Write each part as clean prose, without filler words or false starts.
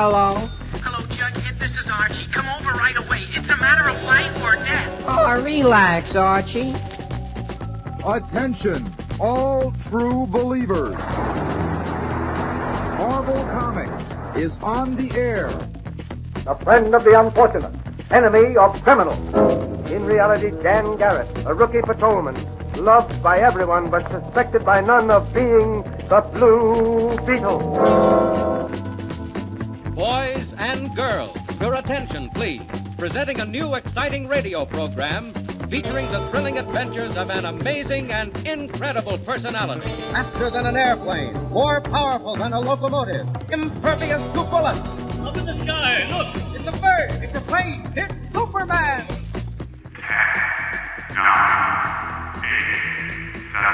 Hello? Hello, Jughead. This is Archie. Come over right away. It's a matter of life or death. Oh, relax, Archie. Attention, all true believers. Marvel Comics is on the air. A friend of the unfortunate, enemy of criminals. In reality, Dan Garrett, a rookie patrolman, loved by everyone but suspected by none of being the Blue Beetle. Boys and girls, your attention, please. Presenting a new exciting radio program featuring the thrilling adventures of an amazing and incredible personality. Faster than an airplane, more powerful than a locomotive, impervious to bullets. Up in the sky, look! It's a bird, it's a plane, it's Superman! 10, 9, 8, 7,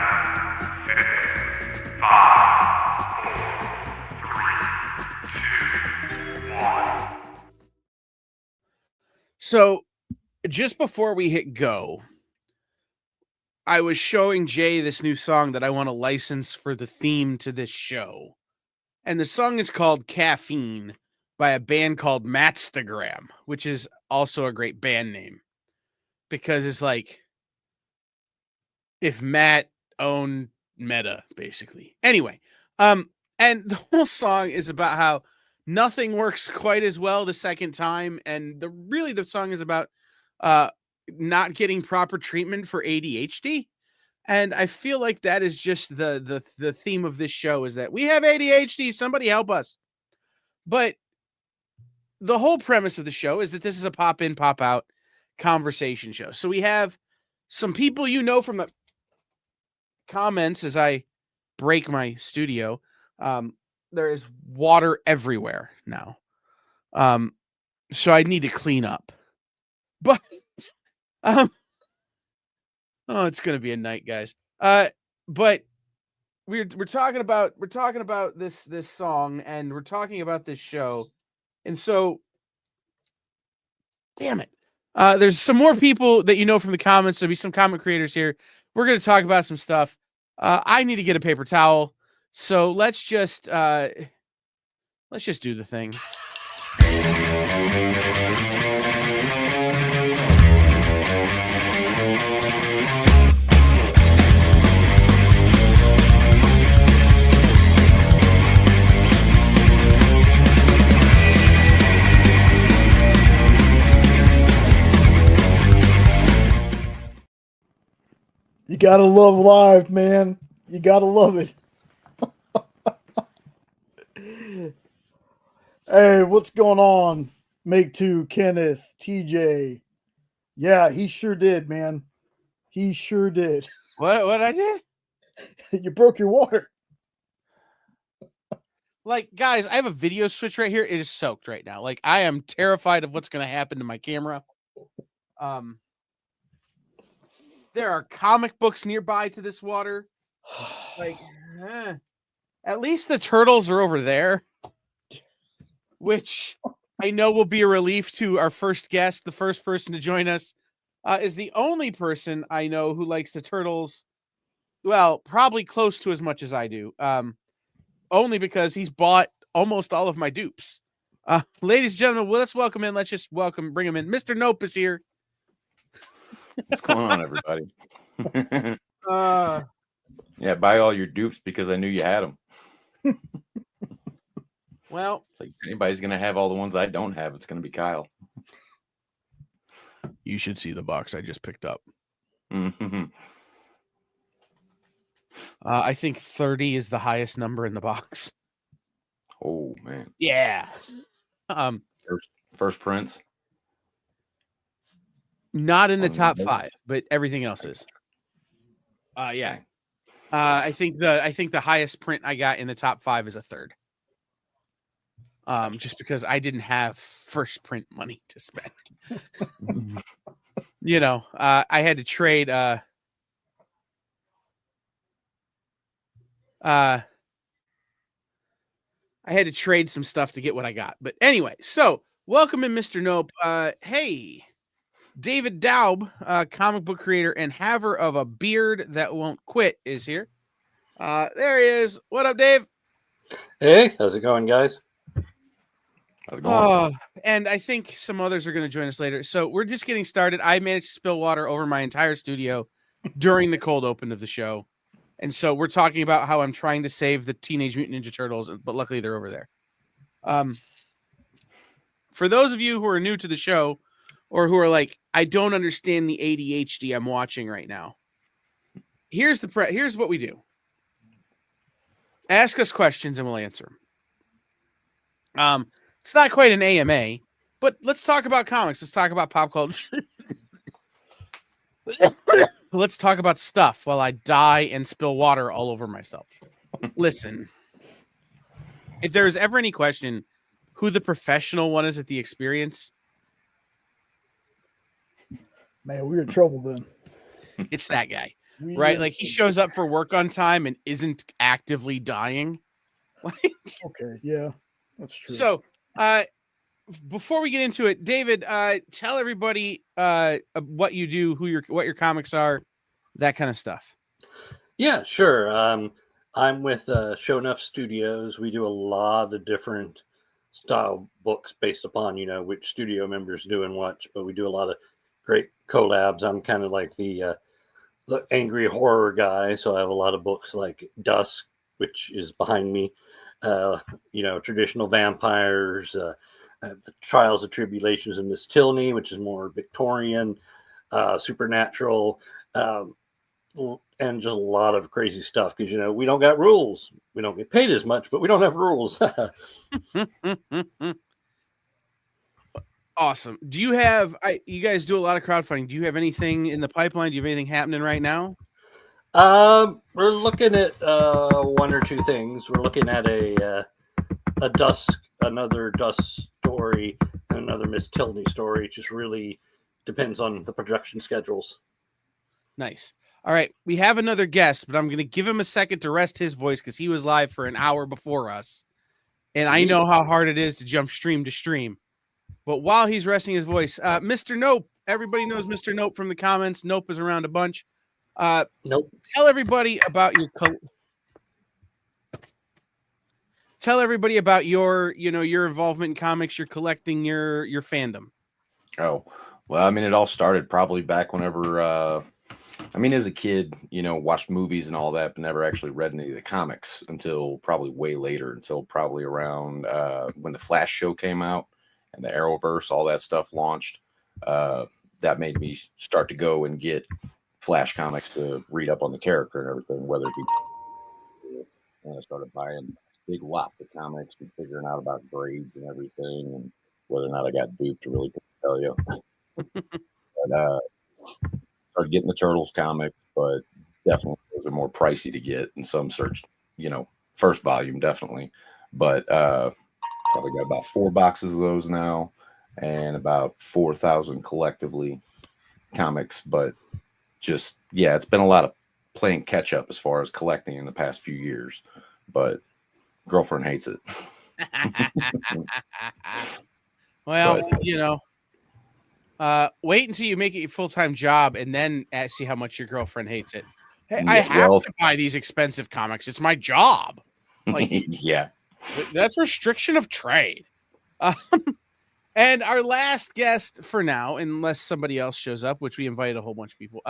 6, 5, 4, 3, 2, 1. So, just before we hit go, I was showing Jay this new song that I want to license for the theme to this show. And the song is called Caffeine by a band called Mattstagram, which is also a great band name. Because it's like if Matt owned Meta, basically. Anyway, and the whole song is about how nothing works quite as well the second time, and the song is about not getting proper treatment for ADHD. And I feel like that is just the theme of this show, is that we have ADHD, somebody help us. But the whole premise of the show is that this is a pop in, pop out conversation show. So we have some people you know from the comments as I break my studio. There is water everywhere now. So I need to clean up. But oh, it's gonna be a night, guys. But we're talking about this song, and we're talking about this show. And so damn it. There's some more people that you know from the comments. There'll be some comment creators here. We're gonna talk about some stuff. I need to get a paper towel. So let's just do the thing. You gotta love live, man. You gotta love it. Hey, what's going on? Make Two, Kenneth, TJ. Yeah, he sure did, man. He sure did. What I did? You broke your water. Like, guys, I have a video switch right here. It is soaked right now. Like, I am terrified of what's going to happen to my camera. There are comic books nearby to this water. Like, at least the turtles are over there, which I know will be a relief to our first guest. The first person to join us is the only person I know who likes the turtles, well, probably close to as much as I do. Only because he's bought almost all of my dupes. Ladies and gentlemen, let's welcome in. Let's just bring him in. Mr. Nope is here. What's going on, everybody? Yeah, buy all your dupes because I knew you had them. Well, like, if anybody's going to have all the ones I don't have, it's going to be Kyle. You should see the box I just picked up. I think 30 is the highest number in the box. Oh, man. Yeah. First prints. Not in the top 5, but everything else is. Yeah. I think the highest print I got in the top 5 is a third. Just because I didn't have first print money to spend. You know, I had to trade I had to trade some stuff to get what I got. But anyway, so welcome in, Mr. Nope. Hey, David Daub, comic book creator and haver of a beard that won't quit, is here. There he is. What up, Dave? Hey, how's it going, guys? How's it going? And I think some others are going to join us later. So we're just getting started. I managed to spill water over my entire studio during the cold open of the show. And so we're talking about how I'm trying to save the Teenage Mutant Ninja Turtles, but luckily they're over there. For those of you who are new to the show or who are like, I don't understand the ADHD I'm watching right now. Here's what we do. Ask us questions and we'll answer them. It's not quite an AMA, but let's talk about comics. Let's talk about pop culture. Let's talk about stuff while I die and spill water all over myself. Listen, if there's ever any question who the professional one is at the experience, Man, we're in trouble then. it's that guy, right? Like he shows up for work on time and isn't actively dying. Okay, yeah, that's true. So, before we get into it, David, tell everybody what you do, what your comics are, that kind of stuff. Yeah, sure. I'm with Show Enough Studios. We do a lot of different style books based upon, which studio members doing what, but we do a lot of great collabs. I'm kind of like the angry horror guy, so I have a lot of books like Dusk, which is behind me, traditional vampires, the Trials and Tribulations of Miss Tilney, which is more Victorian, supernatural, and just a lot of crazy stuff because, we don't got rules. We don't get paid as much, but we don't have rules. Awesome. Do you have, you guys do a lot of crowdfunding. Do you have anything in the pipeline? Do you have anything happening right now? We're looking at one or two things. We're looking at another Dusk story, and another Miss Tilney story. It just really depends on the production schedules. Nice. All right. We have another guest, but I'm going to give him a second to rest his voice because he was live for an hour before us. And I know how hard it is to jump stream to stream. But while he's resting his voice, Mr. Nope, everybody knows Mr. Nope from the comments. Nope is around a bunch. Nope. Tell everybody about your your involvement in comics, your collecting, your fandom. Oh, well, I mean, it all started probably back whenever, as a kid, watched movies and all that, but never actually read any of the comics until probably way later, until probably around when the Flash show came out and the Arrowverse, all that stuff launched. That made me start to go and get Flash comics to read up on the character and everything, whether it be, and I started buying big lots of comics and figuring out about grades and everything, and whether or not I got duped, I really couldn't tell you. But started getting the Turtles comics, but definitely those are more pricey to get, and some searched, first volume definitely, but probably got about 4 boxes of those now, and about 4,000 collectively comics. But just it's been a lot of playing catch up as far as collecting in the past few years, but girlfriend hates it. Well, wait until you make it your full-time job and then see how much your girlfriend hates it. Hey, I have to buy these expensive comics. It's my job. Like, yeah, that's restriction of trade. And our last guest for now, unless somebody else shows up, which we invited a whole bunch of people,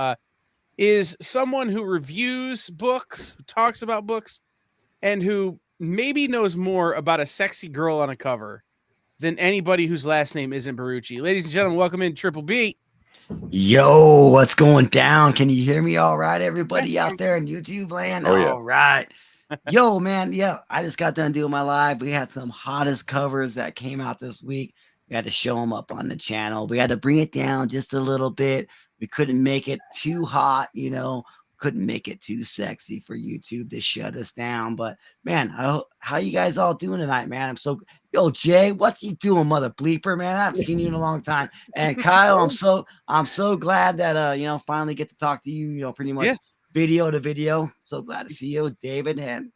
is someone who reviews books, who talks about books, and who maybe knows more about a sexy girl on a cover than anybody whose last name isn't Barucci. Ladies and gentlemen, welcome in Triple B. Yo, what's going down? Can you hear me all right, everybody out there in YouTube land? Oh, yeah. All right. Yo, man, I just got done doing my live. We had some hottest covers that came out this week. We had to show them up on the channel. We had to bring it down just a little bit. We couldn't make it too hot, couldn't make it too sexy for YouTube to shut us down. But man, how you guys all doing tonight, man? Yo, Jay, what you doing, mother bleeper, man? I haven't seen you in a long time. And Kyle, I'm so glad that finally get to talk to you, pretty much video to video. So glad to see you, David, and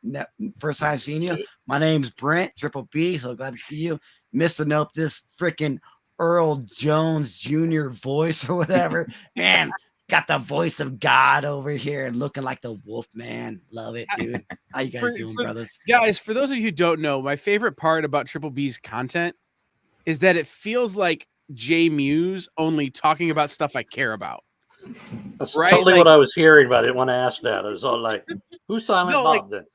first time seeing you. My name's Brent, Triple B. So glad to see you. Mr. Nope, this freaking Earl Jones Jr. voice or whatever. Man, got the voice of God over here and looking like the Wolf Man. Love it, dude. How you guys doing, brothers? Guys, for those of you who don't know, my favorite part about Triple B's content is that it feels like Jay Muse only talking about stuff I care about. That's Right? totally Like- what I was hearing, but I didn't want to ask that. I was all like, who's Silent No, Bob then?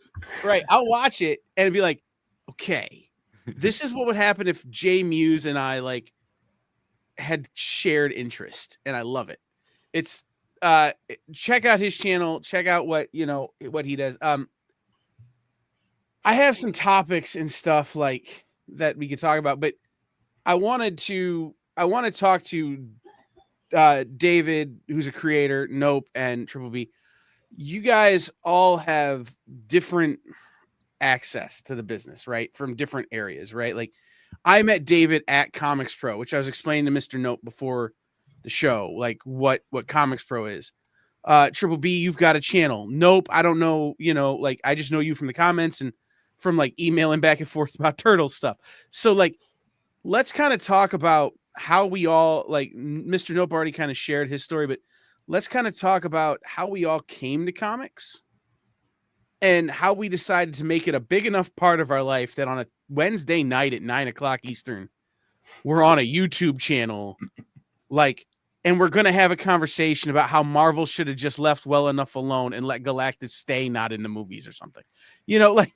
Right. I'll watch it and be like, okay, this is what would happen if Jay Muse and I like had shared interest, and I love it. It's check out his channel, check out what what he does. I have some topics and stuff like that we could talk about, but I want to talk to David, who's a creator, Nope, and Triple B. You guys all have different access to the business, right? From different areas, right? Like I met David at Comics Pro, which I was explaining to Mr. Nope before the show, like what Comics Pro is. Triple B, you've got a channel. Nope, I don't know, like I just know you from the comments and from like emailing back and forth about turtle stuff. So like let's kind of talk about how we all, like Mr. Nope already kind of shared his story, but let's kind of talk about how we all came to comics and how we decided to make it a big enough part of our life that on a Wednesday night at 9:00 Eastern, we're on a YouTube channel, like, and we're going to have a conversation about how Marvel should have just left well enough alone and let Galactus stay not in the movies or something, like,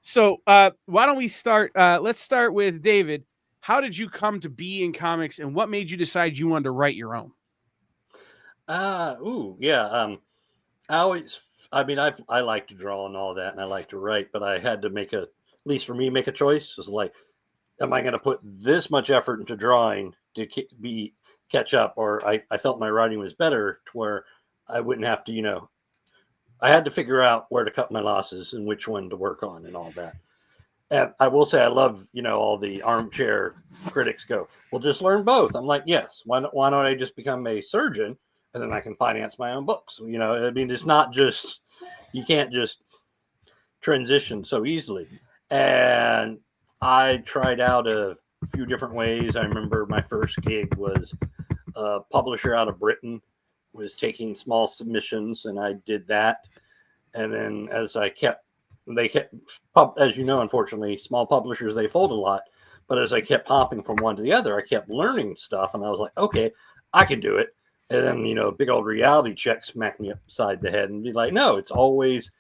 so why don't we start? Let's start with David. How did you come to be in comics and what made you decide you wanted to write your own? I like to draw and all that, and I like to write, but I had to make at least for me, make a choice. It was like, am I going to put this much effort into drawing to catch up? Or I felt my writing was better to where I wouldn't have to, I had to figure out where to cut my losses and which one to work on and all that. And I will say, I love, all the armchair critics go, well, just learn both. I'm like, yes, why don't I just become a surgeon and then I can finance my own books? It's not just, you can't just transition so easily. And I tried out a few different ways. I remember my first gig was a publisher out of Britain was taking small submissions, and I did that. And then as unfortunately, small publishers, they fold a lot. But as I kept hopping from one to the other, I kept learning stuff, and I was like, okay, I can do it. And then, big old reality check smacked me upside the head and be like, no, you always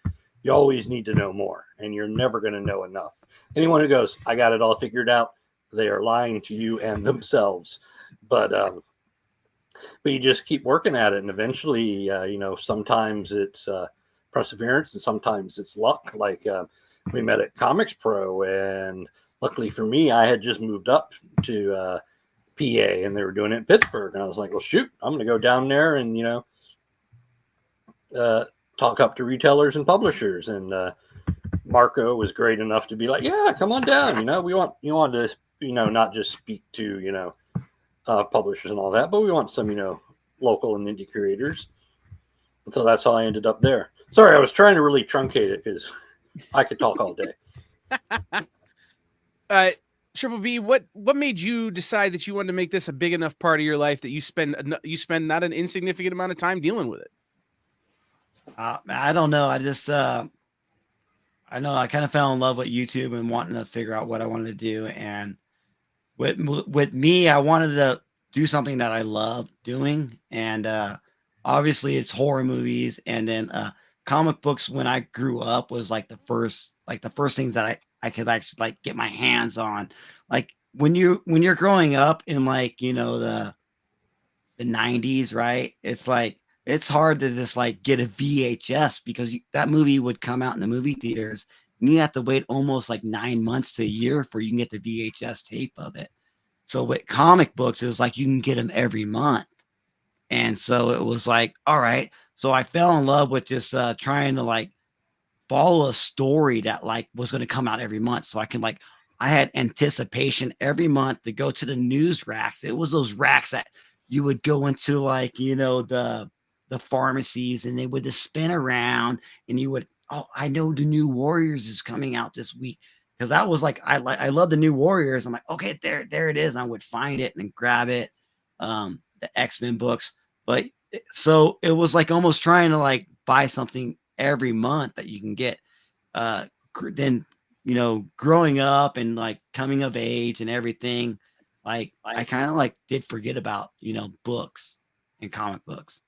need to know more, and you're never going to know enough. Anyone who goes, I got it all figured out, they are lying to you and themselves. But you just keep working at it, and eventually, sometimes it's perseverance and sometimes it's luck. Like we met at Comics Pro, and luckily for me, I had just moved up to PA, and they were doing it in Pittsburgh, and I was like, well, shoot, I'm going to go down there and talk up to retailers and publishers. And Marco was great enough to be like, yeah, come on down. We want to not just speak to publishers and all that, but we want some local and indie creators. And so that's how I ended up there. Sorry, I was trying to really truncate it because I could talk all day. Triple B, what made you decide that you wanted to make this a big enough part of your life that you spend not an insignificant amount of time dealing with it? I don't know. I just I know I kind of fell in love with YouTube and wanting to figure out what I wanted to do. And with me, I wanted to do something that I love doing. And obviously it's horror movies. And then comic books when I grew up was like the first things that I could actually like get my hands on. Like when you're growing up in like, the 90s, right? It's like, it's hard to just like get a VHS because that movie would come out in the movie theaters and you have to wait almost like 9 months to a year for you can get the VHS tape of it. So with comic books, it was like you can get them every month. And so it was like, all right. So I fell in love with just trying to like follow a story that like was going to come out every month. So I had anticipation every month to go to the news racks. It was those racks that you would go into like, the pharmacies, and they would just spin around and you would, I know the New Warriors is coming out this week. Cause that was like, I love the New Warriors. I'm like, okay, there it is. And I would find it and grab it. The X-Men books. But so it was like almost trying to like buy something every month that you can get. Then growing up and like coming of age and everything, like I kind of like did forget about, books and comic books.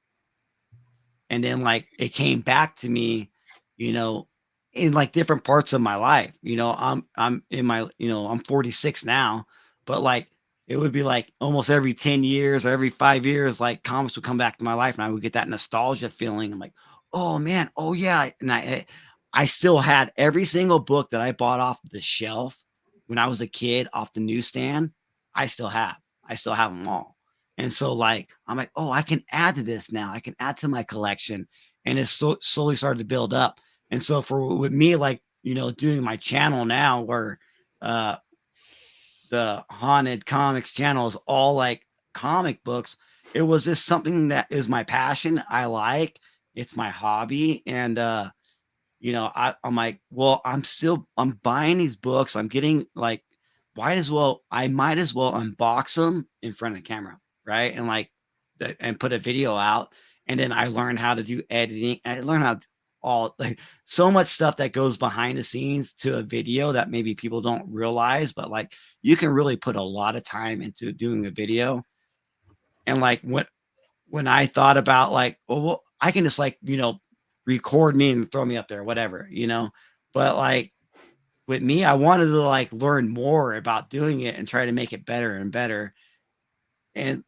And then like it came back to me, in like different parts of my life. I'm in my, I'm 46 now, but like it would be like almost every 10 years or every 5 years, like comics would come back to my life and I would get that nostalgia feeling. I'm like, oh man, oh yeah. And I still had every single book that I bought off the shelf when I was a kid off the newsstand. I still have them all. And so like, I'm like, oh, I can add to this now. I can add to my collection. And it's slowly started to build up. And so with me, like, doing my channel now where the Haunted Comics channel is all like comic books, it was just something that is my passion. I like, it's my hobby. And, I'm like, well, I'm buying these books. I'm getting like, I might as well unbox them in front of the camera. Right. And like, and put a video out. And then I learned how to do editing. I learned how to like so much stuff that goes behind the scenes to a video that maybe people don't realize, but like you can really put a lot of time into doing a video. And like when I thought about like, well, I can just like, record me and throw me up there, whatever, but like with me, I wanted to like learn more about doing it and try to make it better and better. And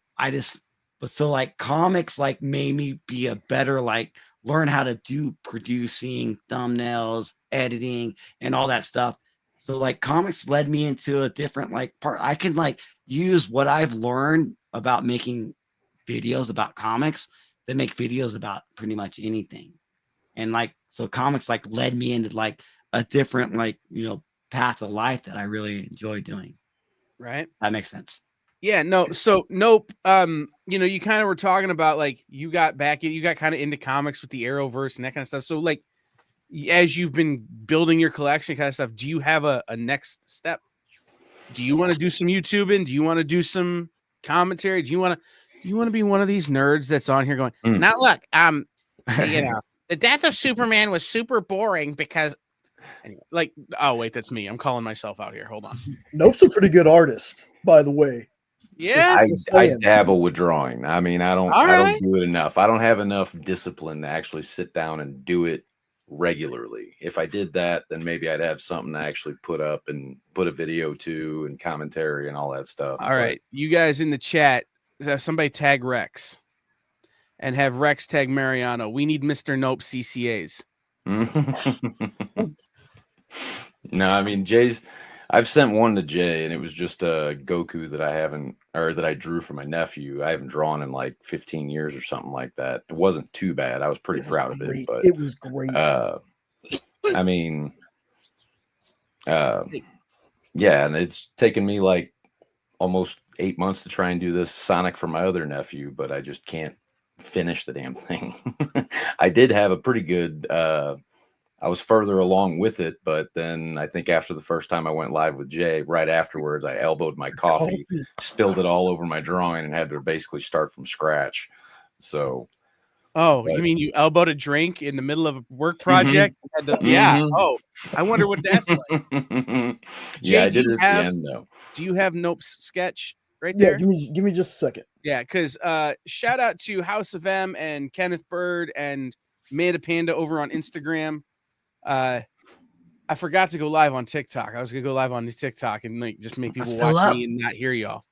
so like comics like made me be a better, like learn how to do producing, thumbnails, editing, and all that stuff. So like comics led me into a different like part. I can like use what I've learned about making videos about comics to make videos about pretty much anything. And like, so comics like led me into like a different, like, path of life that I really enjoy doing. Right. That makes sense. Yeah, no. So nope. You kind of were talking about like you got kind of into comics with the Arrowverse and that kind of stuff. So like as you've been building your collection kind of stuff, do you have a next step? Do you want to do some YouTubing? Do you want to do some commentary? Do you want to be one of these nerds that's on here going, Now look, the death of Superman was super boring because anyway, like, oh wait, that's me. I'm calling myself out here. Hold on. Nope's a pretty good artist, by the way. Yeah, I dabble with drawing. I mean, I don't do it enough. I don't have enough discipline to actually sit down and do it regularly. If I did that, then maybe I'd have something to actually put up and put a video to and commentary and all that stuff. All right, you guys in the chat, somebody tag Rex and have Rex tag Mariano. We need Mr. Nope CCAs. No, I mean, I've sent one to Jay, and it was just a Goku that I drew for my nephew. I haven't drawn in like 15 years or something like that. It wasn't too bad. I was pretty proud of it, but it was great. I mean, yeah, and it's taken me like almost 8 months to try and do this Sonic for my other nephew, but I just can't finish the damn thing. I did have a pretty good I was further along with it, but then I think after the first time I went live with Jay, right afterwards, I elbowed my coffee, spilled it all over my drawing, and had to basically start from scratch. So, you mean you elbowed a drink in the middle of a work project? Yeah. Oh, I wonder what that's like. Jay, yeah, I did this at the end though. Do you have Nope's sketch right there? Yeah, give me just a second. Yeah, because shout out to House of M and Kenneth Bird and Manda Panda over on Instagram. I forgot to go live on TikTok. I was gonna go live on TikTok and like just make people watch me and not hear y'all,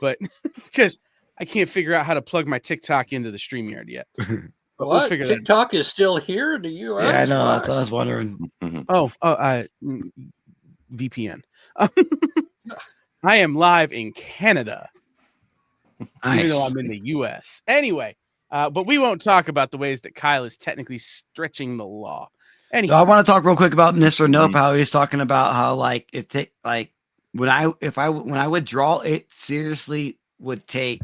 but because I can't figure out how to plug my TikTok into the StreamYard yet. But we'll figure TikTok is still here in the US. Yeah, I know. That's what I was wondering. VPN. I am live in Canada, even though I'm in the US. Anyway, but we won't talk about the ways that Kyle is technically stretching the law. So I want to talk real quick about Mr. Nope, how he's talking about how like when I would draw, it seriously would take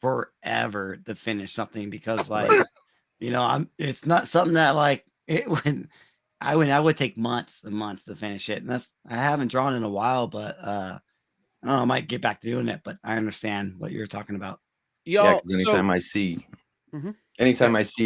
forever to finish something because like it's not something that like it would I would take months and months to finish it, and I haven't drawn in a while, but I don't know, I might get back to doing it, but I understand what you're talking about. Yeah, anytime I see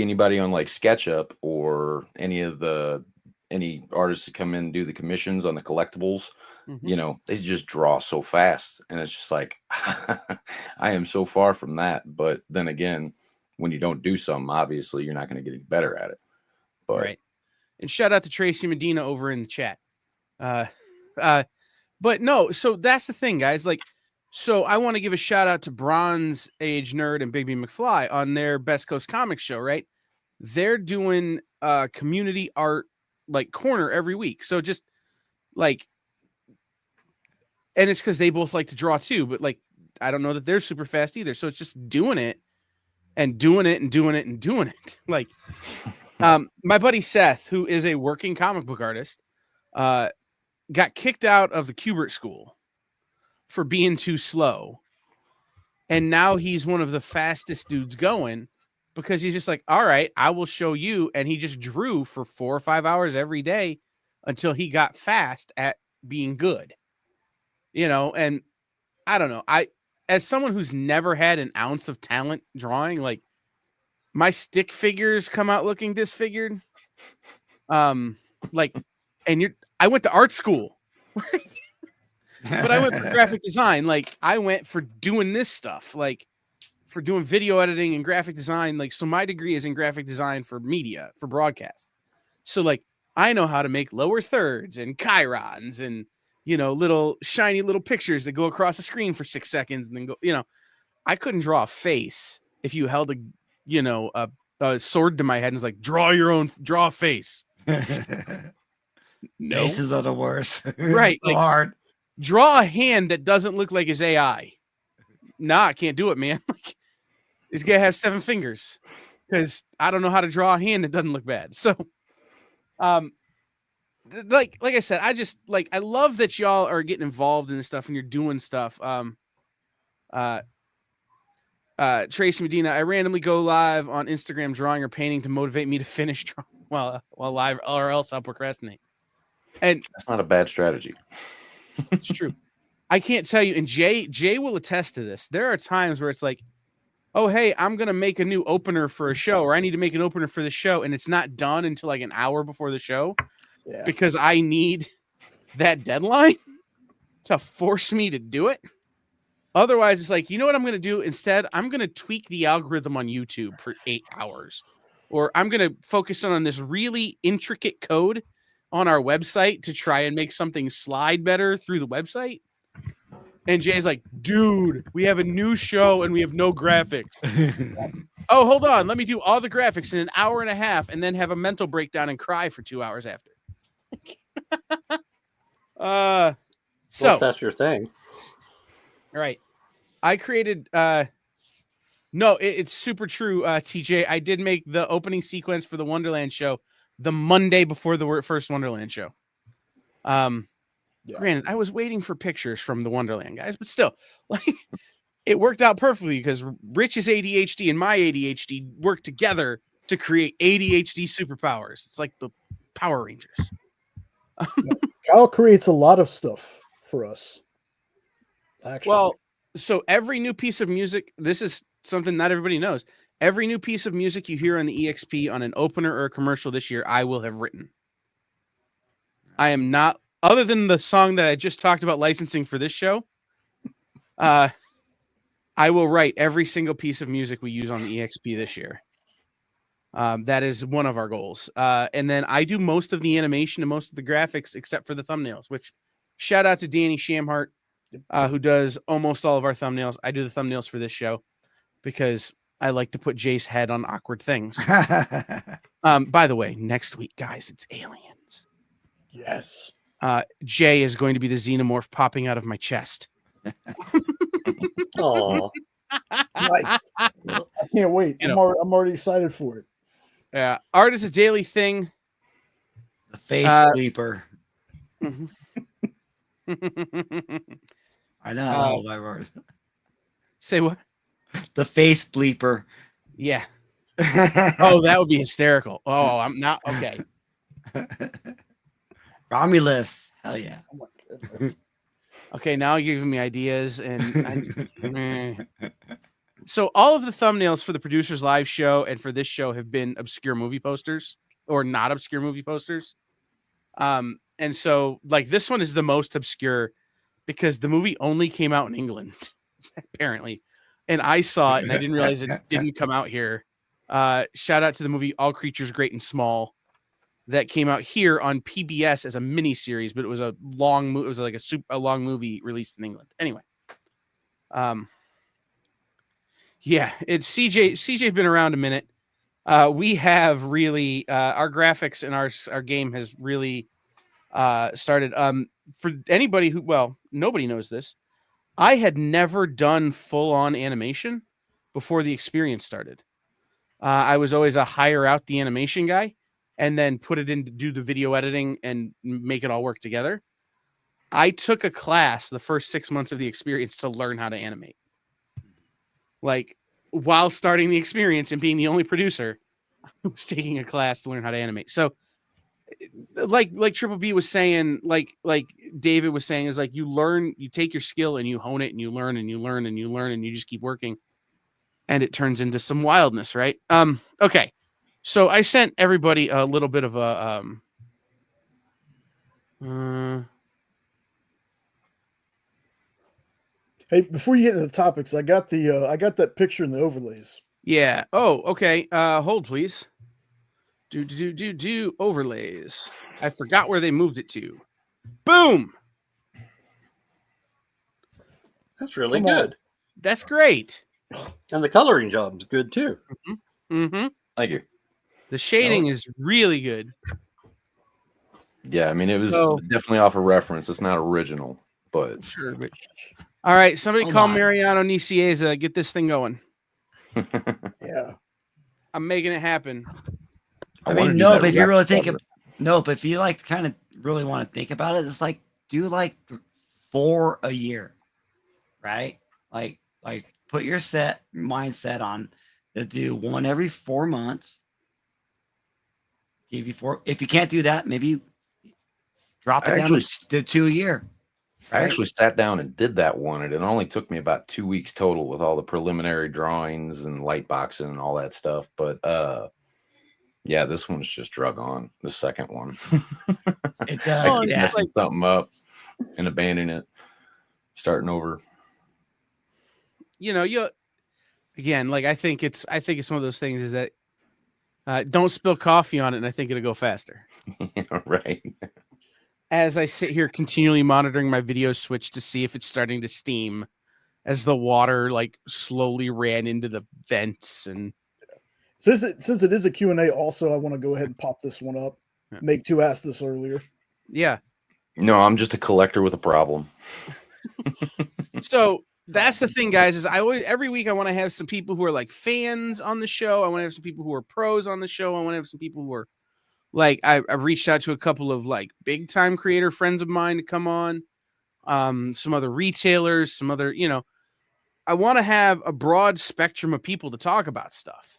anybody on like SketchUp or any of the any artists that come in and do the commissions on the collectibles, Mhm. you know, they just draw so fast, and it's just like I am so far from that. But then again, when you don't do something, obviously you're not going to get any better at it. But Right. And shout out to Tracy Medina over in the chat. But no, so that's the thing, guys. Like, so I want to give a shout out to Bronze Age Nerd and Bigby McFly on their Best Coast Comics show, right? They're doing community art like corner every week. So just like, and it's because they both like to draw too, but like, I don't know that they're super fast either. So it's just doing it and doing it and doing it and doing it. Like, my buddy Seth, who is a working comic book artist, got kicked out of the Kubert School for being too slow. And now he's one of the fastest dudes going because he's just like, all right, I will show you. And he just drew for 4 or 5 hours every day until he got fast at being good, you know? And I don't know. As someone who's never had an ounce of talent drawing, like my stick figures come out looking disfigured. Like, and I went to art school, but I went for graphic design. Like I went for doing this stuff, like for doing video editing and graphic design. Like, so my degree is in graphic design for media, for broadcast. So like, I know how to make lower thirds and chyrons and, you know, little shiny little pictures that go across the screen for 6 seconds and then go, you know, I couldn't draw a face if you held a sword to my head and was like, draw a face. No. Faces are the worst. Right. So Like, hard. draw a hand that doesn't look like his AI. Nah, I can't do it, man. Like, he's gonna have 7 fingers because I don't know how to draw a hand that doesn't look bad. So, like I said, I just like, I love that y'all are getting involved in this stuff and you're doing stuff. Tracy Medina, I randomly go live on Instagram drawing or painting to motivate me to finish drawing while live, or else I'll procrastinate. And that's not a bad strategy. it's true. I can't tell you, and Jay will attest to this. There are times where it's like, oh, hey, I'm going to make a new opener for a show, or I need to make an opener for the show, and it's not done until like an hour before the show because I need that deadline to force me to do it. Otherwise, it's like, you know what I'm going to do? Instead, I'm going to tweak the algorithm on YouTube for 8 hours, or I'm going to focus on this really intricate code on our website to try and make something slide better through the website. And Jay's like, dude, we have a new show and we have no graphics. Oh, hold on. Let me do all the graphics in an hour and a half and then have a mental breakdown and cry for 2 hours after. Well, So if that's your thing. all right. I created no, it's super true, TJ. I did make the opening sequence for the Wonderland show the Monday before the first Wonderland show. Granted, I was waiting for pictures from the Wonderland guys, but still, like, it worked out perfectly because Rich's ADHD and my ADHD worked together to create ADHD superpowers. It's like the Power Rangers. Kyle creates a lot of stuff for us. Actually, Well, so every new piece of music, this is something not everybody knows. Every new piece of music you hear on the EXP on an opener or a commercial this year, I will have written. I am not, other than the song that I just talked about licensing for this show, I will write every single piece of music we use on the EXP this year. That is one of our goals. And then I do most of the animation and most of the graphics except for the thumbnails, which shout out to Danny Shamhart, who does almost all of our thumbnails. I do the thumbnails for this show because I like to put Jay's head on awkward things. By the way, next week, guys, it's aliens. yes. Jay is going to be the xenomorph popping out of my chest. Oh, Nice. I can't wait. You I'm know. already excited for it. Art is a daily thing. The face bleeper. I know. I love my word. Say what? The face bleeper. Yeah. Oh, that would be hysterical. Oh, I'm not okay. Romulus. Hell yeah. Oh my goodness. Okay, now you're giving me ideas, and so all of the thumbnails for the Producers Live show and for this show have been obscure movie posters or not obscure movie posters. And so like this one is the most obscure because the movie only came out in England, apparently. And I saw it and I didn't realize it didn't come out here. Shout out to the movie All Creatures Great and Small that came out here on PBS as a mini series, but it was a long it was like a long movie released in England. Anyway. Yeah, it's CJ's been around a minute. We have really our graphics and our game has really started. For anybody who, well, nobody knows this. I had never done full on animation before the experience started. I was always a hire out the animation guy and then put it in to do the video editing and make it all work together. I took a class the first 6 months of the experience to learn how to animate. Like while starting the experience and being the only producer, I was taking a class to learn how to animate. So like Triple B was saying, like David was saying, is like you learn, you take your skill and you hone it and you learn and you learn and you learn and you just keep working and it turns into some wildness, right? Okay. So I sent everybody a little bit of a Hey, before you get into the topics, I got that picture in the overlays. Yeah. Oh, okay. Hold please. Do overlays. I forgot where they moved it to. Boom. That's really good. That's great. And the coloring job is good too. Mm-hmm. Thank you. The shading is really good. Yeah, I mean, it was definitely off a reference. It's not original, but sure. But... All right, somebody Hold call on. Mariano Nicieza. Get this thing going. Yeah, I'm making it happen. I mean, no, but if you really think but if you like kind of really want to think about it, it's like do like 4 a year, right? Like put your mindset on to do 1 every 4 months. Give you 4. If you can't do that, maybe drop it down to 2 a year. I actually sat down and did that one, and it only took me about 2 weeks total with all the preliminary drawings and light boxing and all that stuff. But yeah, this one's just drug on. The second one, It I keep yeah. messing something up and abandoning it, starting over. You know, I think it's one of those things is that don't spill coffee on it, and I think it'll go faster. Right. As I sit here continually monitoring my video switch to see if it's starting to steam as the water like slowly ran into the vents. And since it is a Q&A also, I want to go ahead and pop this one up. Make Two asked this earlier. Yeah. No, I'm just a collector with a problem. So that's the thing, guys, is every week I want to have some people who are like fans on the show. I want to have some people who are pros on the show. I want to have some people who are like, I've reached out to a couple of like big time creator friends of mine to come on. Some other retailers, some other, I want to have a broad spectrum of people to talk about stuff.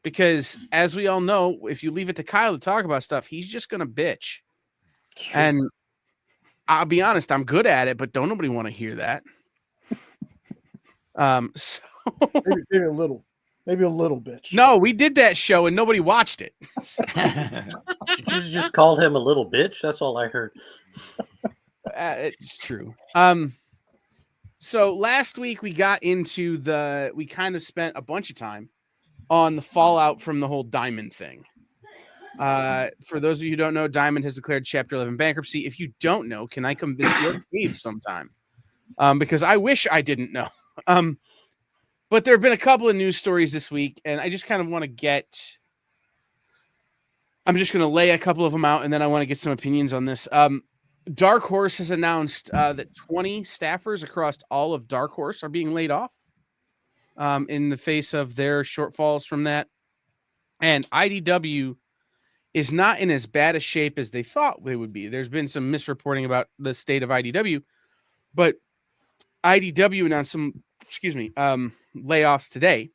Because as we all know, if you leave it to Kyle to talk about stuff, he's just going to bitch. And I'll be honest, I'm good at it, but don't nobody want to hear that. So maybe a little bitch. No, we did that show and nobody watched it. You just called him a little bitch. That's all I heard. It's true. So last week we got into we kind of spent a bunch of time on the fallout from the whole Diamond thing. For those of you who don't know, Diamond has declared Chapter 11 bankruptcy. If you don't know, can I come visit your cave sometime? Because I wish I didn't know. But there have been a couple of news stories this week, and I just kind of want to I'm just going to lay a couple of them out, and then I want to get some opinions on this. Dark Horse has announced that 20 staffers across all of Dark Horse are being laid off in the face of their shortfalls from that. And IDW is not in as bad a shape as they thought they would be. There's been some misreporting about the state of IDW, but IDW announced some, layoffs today.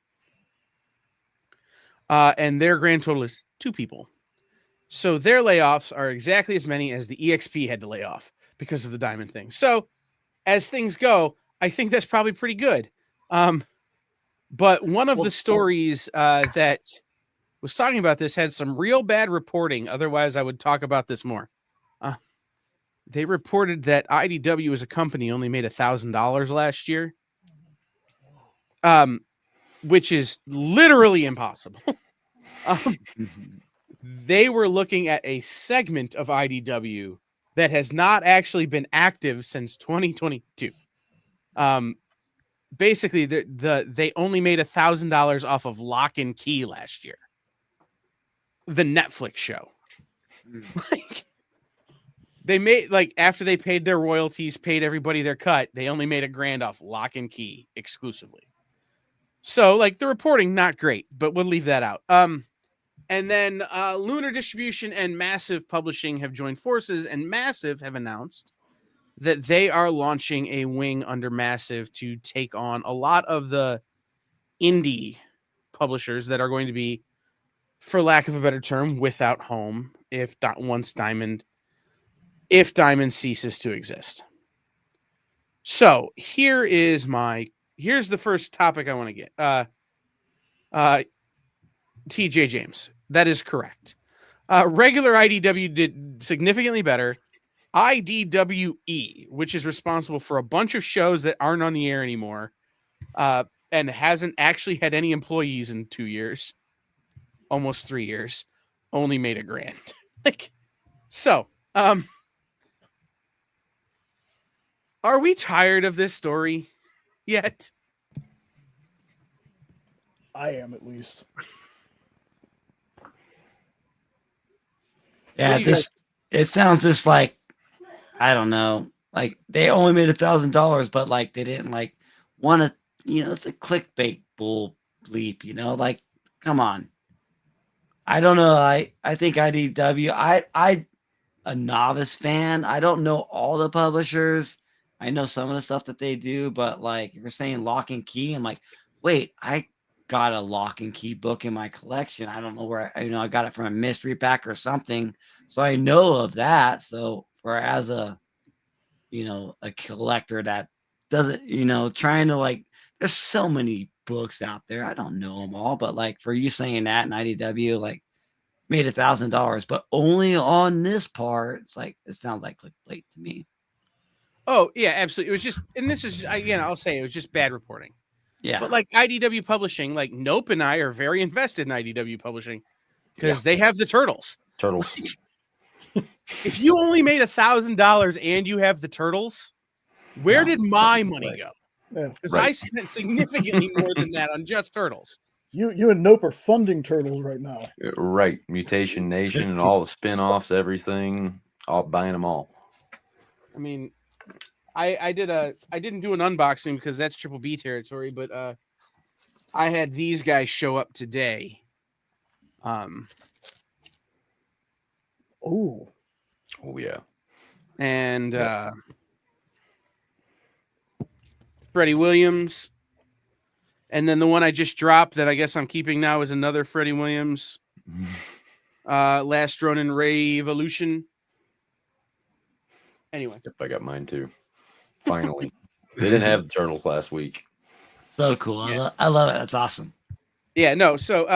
And their grand total is 2 people. So their layoffs are exactly as many as the EXP had to lay off because of the Diamond thing. So as things go, I think that's probably pretty good. But one of the stories that was talking about this had some real bad reporting. Otherwise, I would talk about this more. they reported that IDW as a company only made $1,000 last year, which is literally impossible. They were looking at a segment of IDW that has not actually been active since 2022. Basically, they only made $1,000 off of Lock and Key last year, the Netflix show. Like, they made, like, after they paid their royalties, paid everybody their cut, they only made $1,000 off Lock and Key exclusively. So, like, the reporting not great, but we'll leave that out. And then Lunar Distribution and Massive Publishing have joined forces, and Massive have announced that they are launching a wing under Massive to take on a lot of the indie publishers that are going to be, for lack of a better term, without home if Diamond ceases to exist. So here's the first topic I want to get. TJ James, that is correct. Regular IDW did significantly better. IDWE, which is responsible for a bunch of shows that aren't on the air anymore, and hasn't actually had any employees in 2 years, almost 3 years, only made $1,000. Like, so, are we tired of this story yet? I am, at least. Yeah, it sounds just like, I don't know, like they only made $1,000, but like they didn't like want to, it's a clickbait bull bleep, like, come on. I don't know. I think IDW, I a novice fan. I don't know all the publishers. I know some of the stuff that they do, but like you're saying Lock and Key, I'm like, wait, I got a Lock and Key book in my collection. I don't know where, I got it from a mystery pack or something. So I know of that. So for as a collector that doesn't, trying to like, there's so many books out there. I don't know them all, but like for you saying that in IDW, like made $1,000, but only on this part, it's like, it sounds like clickbait to me. Oh yeah, absolutely. It was just, and this is, again, I'll say it was just bad reporting. Yeah. But like IDW Publishing, like Nope and I are very invested in IDW Publishing because they have the turtles. If you only made $1,000 and you have the turtles, where did my money go? Because I spent significantly more than that on just turtles. You and Nope are funding turtles right now. Right. Mutation Nation and all the spin-offs, everything, all buying them all. I mean, I didn't do an unboxing because that's Triple B territory, but I had these guys show up today. Oh yeah. And Freddie Williams. And then the one I just dropped that I guess I'm keeping now is another Freddie Williams. Last Ronin Revolution. Anyway. Yep, I got mine too. Finally. They didn't have the turtles last week. So cool. Yeah. I love it. That's awesome. Yeah, no. So,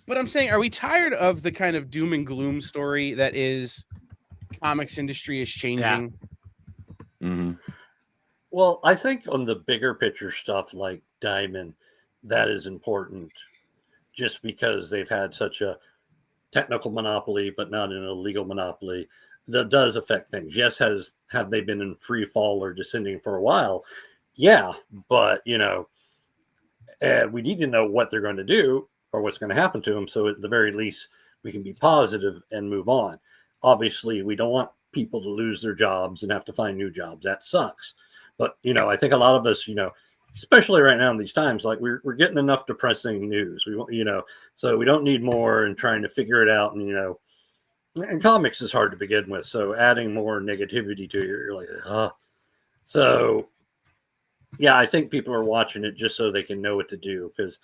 but I'm saying, are we tired of the kind of doom and gloom story that is comics industry is changing? Yeah. Mm-hmm. Well, I think on the bigger picture stuff like Diamond, that is important just because they've had such a technical monopoly, but not an illegal monopoly. That does affect things. Yes, have they been in free fall or descending for a while? Yeah, but we need to know what they're going to do or what's going to happen to them. So at the very least, we can be positive and move on. Obviously, we don't want people to lose their jobs and have to find new jobs. That sucks. But I think a lot of us, especially right now in these times, like we're getting enough depressing news. So we don't need more and trying to figure it out. And comics is hard to begin with. So adding more negativity to it, you're like, So yeah, I think people are watching it just so they can know what to do because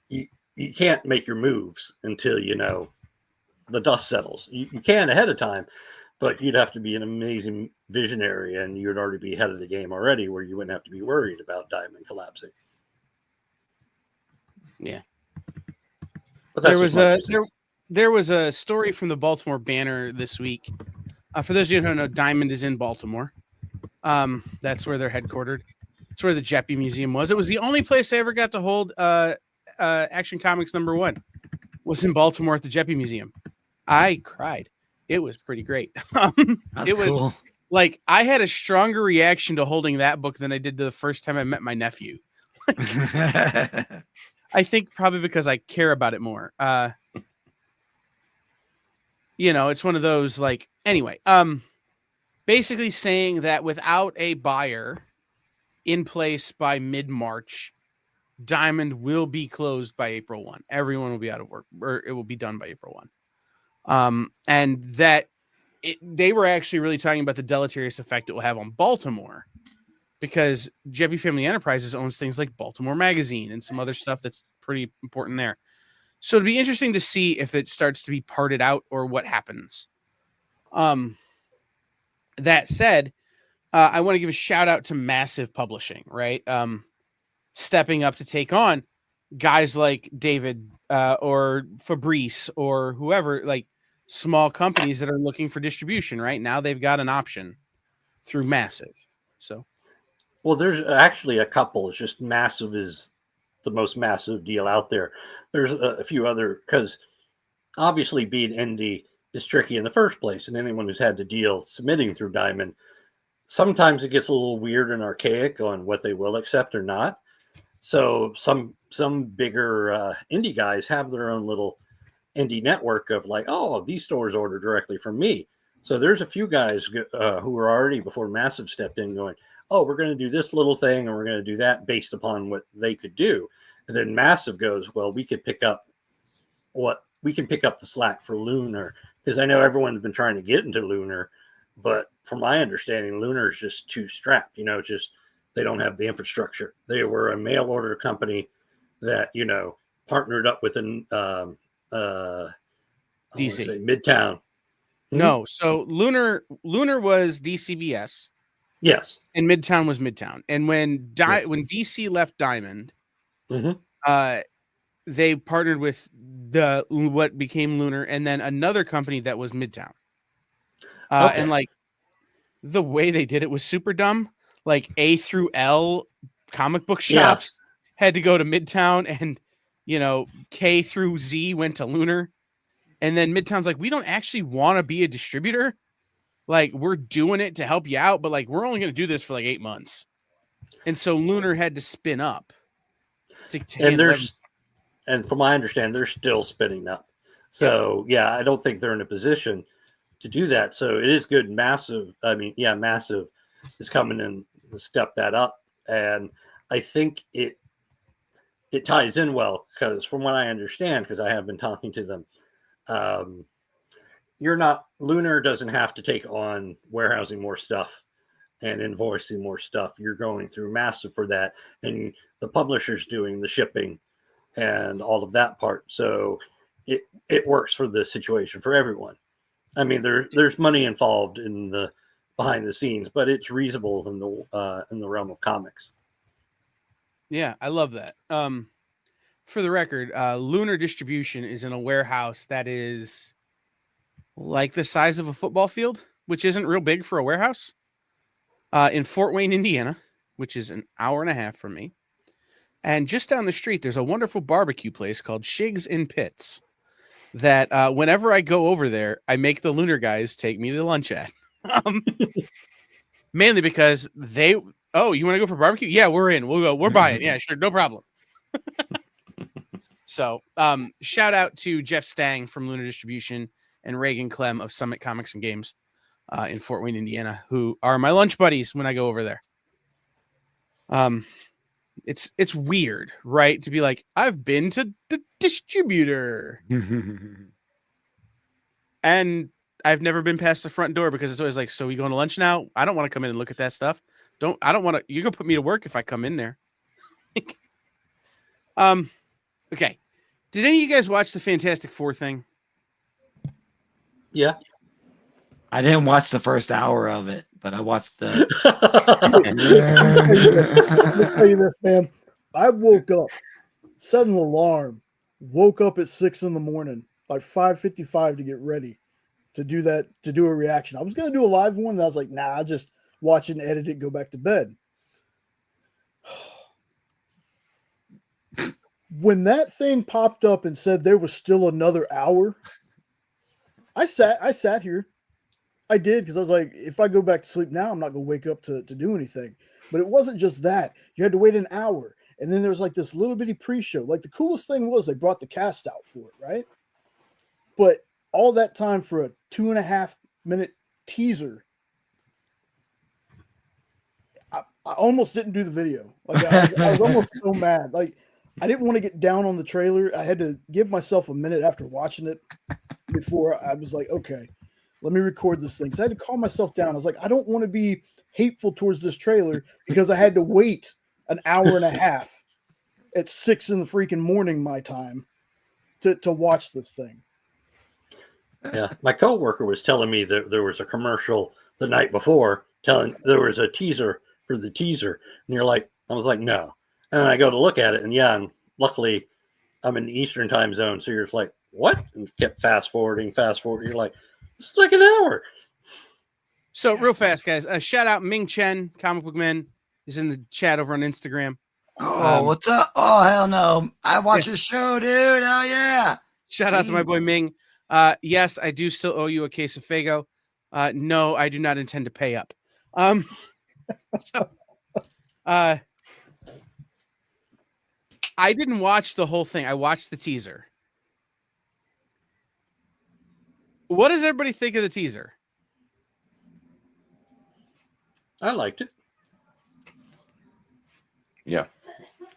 you can't make your moves until the dust settles. You can ahead of time, but you'd have to be an amazing visionary and you'd already be ahead of the game already where you wouldn't have to be worried about Diamond collapsing. Yeah. But there was a story from the Baltimore Banner this week For those of you who don't know, Diamond is in Baltimore. That's where they're headquartered. It's where the Jeppy Museum was. It was the only place I ever got to hold Action Comics #1. Was in Baltimore at the Jeppy Museum. I cried. It was pretty great. It was cool. like I had a stronger reaction to holding that book than I did the first time I met my nephew. I think probably because I care about it more. It's one of those like anyway. Basically saying that without a buyer in place by mid-March, Diamond will be closed by April 1. Everyone will be out of work, or it will be done by April 1. And that they were actually really talking about the deleterious effect it will have on Baltimore, because Jeppy Family Enterprises owns things like Baltimore Magazine and some other stuff that's pretty important there. So it'd be interesting to see if it starts to be parted out or what happens. That said, I want to give a shout out to Massive Publishing, right? Stepping up to take on guys like David or Fabrice or whoever, like small companies that are looking for distribution. Right now, they've got an option through Massive. So, well, there's actually a couple. It's just Massive is the most massive deal out there. There's a few other, because obviously being indie is tricky in the first place, and anyone who's had to deal submitting through Diamond, sometimes it gets a little weird and archaic on what they will accept or not. So some bigger indie guys have their own little indie network of like, oh, these stores order directly from me. So there's a few guys who were already, before Massive stepped in, going, oh, we're going to do this little thing and we're going to do that based upon what they could do. And then Massive goes, well, we could pick up the slack for Lunar, because I know everyone's been trying to get into Lunar, but from my understanding, Lunar is just too strapped. Just they don't have the infrastructure. They were a mail order company that partnered up with an DC Midtown. No, so Lunar was DCBS. Yes, and Midtown was Midtown. And when DC left Diamond, they partnered with what became Lunar, and then another company that was Midtown. And like the way they did it was super dumb. Like A through L comic book shops had to go to Midtown, and K through Z went to Lunar. And then Midtown's like, we don't actually want to be a distributor. Like, we're doing it to help you out, but like, we're only going to do this for like 8 months. And so Lunar had to spin up. And from my understanding, they're still spinning up. So I don't think they're in a position to do that. So it is good. Massive is coming in to step that up. And I think it ties in well, because from what I understand, because I have been talking to them, Lunar doesn't have to take on warehousing more stuff and invoicing more stuff. You're going through Massive for that, and the publisher's doing the shipping and all of that part. So it works for the situation for everyone. I mean, there's money involved in the behind the scenes, but it's reasonable in the realm of comics. Yeah, I love that. For the record, Lunar Distribution is in a warehouse that is like the size of a football field, which isn't real big for a warehouse, in Fort Wayne, Indiana, which is an hour and a half from me. And just down the street, there's a wonderful barbecue place called Shigs in Pits that whenever I go over there, I make the Lunar guys take me to lunch at. Mainly because you want to go for barbecue? Yeah, we're in. We'll go. We're buying. Yeah, sure. No problem. So shout out to Jeff Stang from Lunar Distribution and Reagan Clem of Summit Comics and Games in Fort Wayne, Indiana, who are my lunch buddies when I go over there. It's weird, right? To be like, I've been to the distributor. And I've never been past the front door, because it's always like, so we going to lunch now? I don't want to come in and look at that stuff. I don't want to, you can put me to work if I come in there. Okay. Did any of you guys watch the Fantastic Four thing? Yeah. I didn't watch the first hour of it, but I watched the. I'll tell you this, man. I woke up, set an alarm, woke up at 6 a.m, like 5:55 to get ready to do a reaction. I was going to do a live one, and I was like, nah, I'll just watch it and edit it, go back to bed. When that thing popped up and said there was still another hour, I sat here. I did, because I was like, if I go back to sleep now, I'm not going to wake up to do anything. But it wasn't just that. You had to wait an hour. And then there was like this little bitty pre-show. Like, the coolest thing was they brought the cast out for it, right? But all that time for a 2.5 minute teaser, I almost didn't do the video. Like, I was almost so mad. Like, I didn't want to get down on the trailer. I had to give myself a minute after watching it before I was like, okay, let me record this thing. So I had to calm myself down. I was like, I don't want to be hateful towards this trailer because I had to wait an hour and a half at 6 in the freaking morning my time to watch this thing. Yeah, my coworker was telling me that there was a commercial the night before telling there was a teaser for the teaser, and I was like, no. And then I go to look at it, and yeah, and luckily I'm in the Eastern time zone, so you're just like, what? And kept fast forwarding. You're like, it's like an hour. So real fast, guys, shout out Ming Chen, Comic Book Man, is in the chat over on Instagram. Oh, what's up? Oh, hell no. I watch the show, dude. Hell yeah. Shout out to my boy Ming. Yes, I do still owe you a case of Faygo. No, I do not intend to pay up. I didn't watch the whole thing. I watched the teaser. What does everybody think of the teaser? I liked it. Yeah.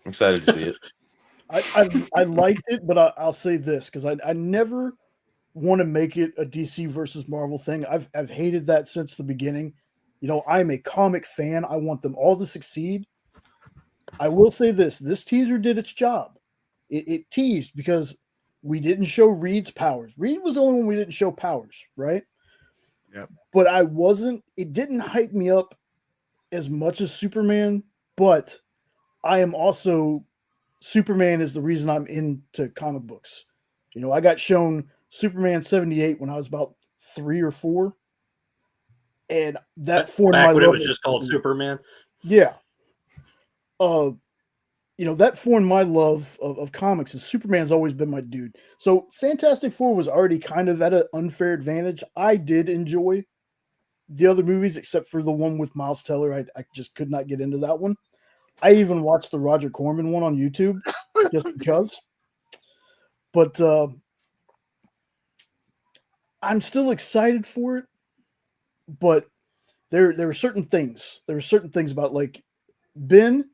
I'm excited to see it. I liked it, but I'll say this, because I never want to make it a DC versus Marvel thing. I've hated that since the beginning. You know, I'm a comic fan. I want them all to succeed. I will say this teaser did its job. It teased, because we didn't show Reed's powers. Reed was the only one we didn't show powers, right? Yep. But it didn't hype me up as much as Superman, but I am also, Superman is the reason I'm into comic books. You know, I got shown Superman 78 when I was about 3 or 4. And that formed my love. When it was just called Superman? Yeah. You know, that formed my love of comics, and Superman's always been my dude. So Fantastic Four was already kind of at an unfair advantage. I did enjoy the other movies, except for the one with Miles Teller. I just could not get into that one. I even watched the Roger Corman one on YouTube just because. But I'm still excited for it. But there were certain things. There were certain things about, like, Ben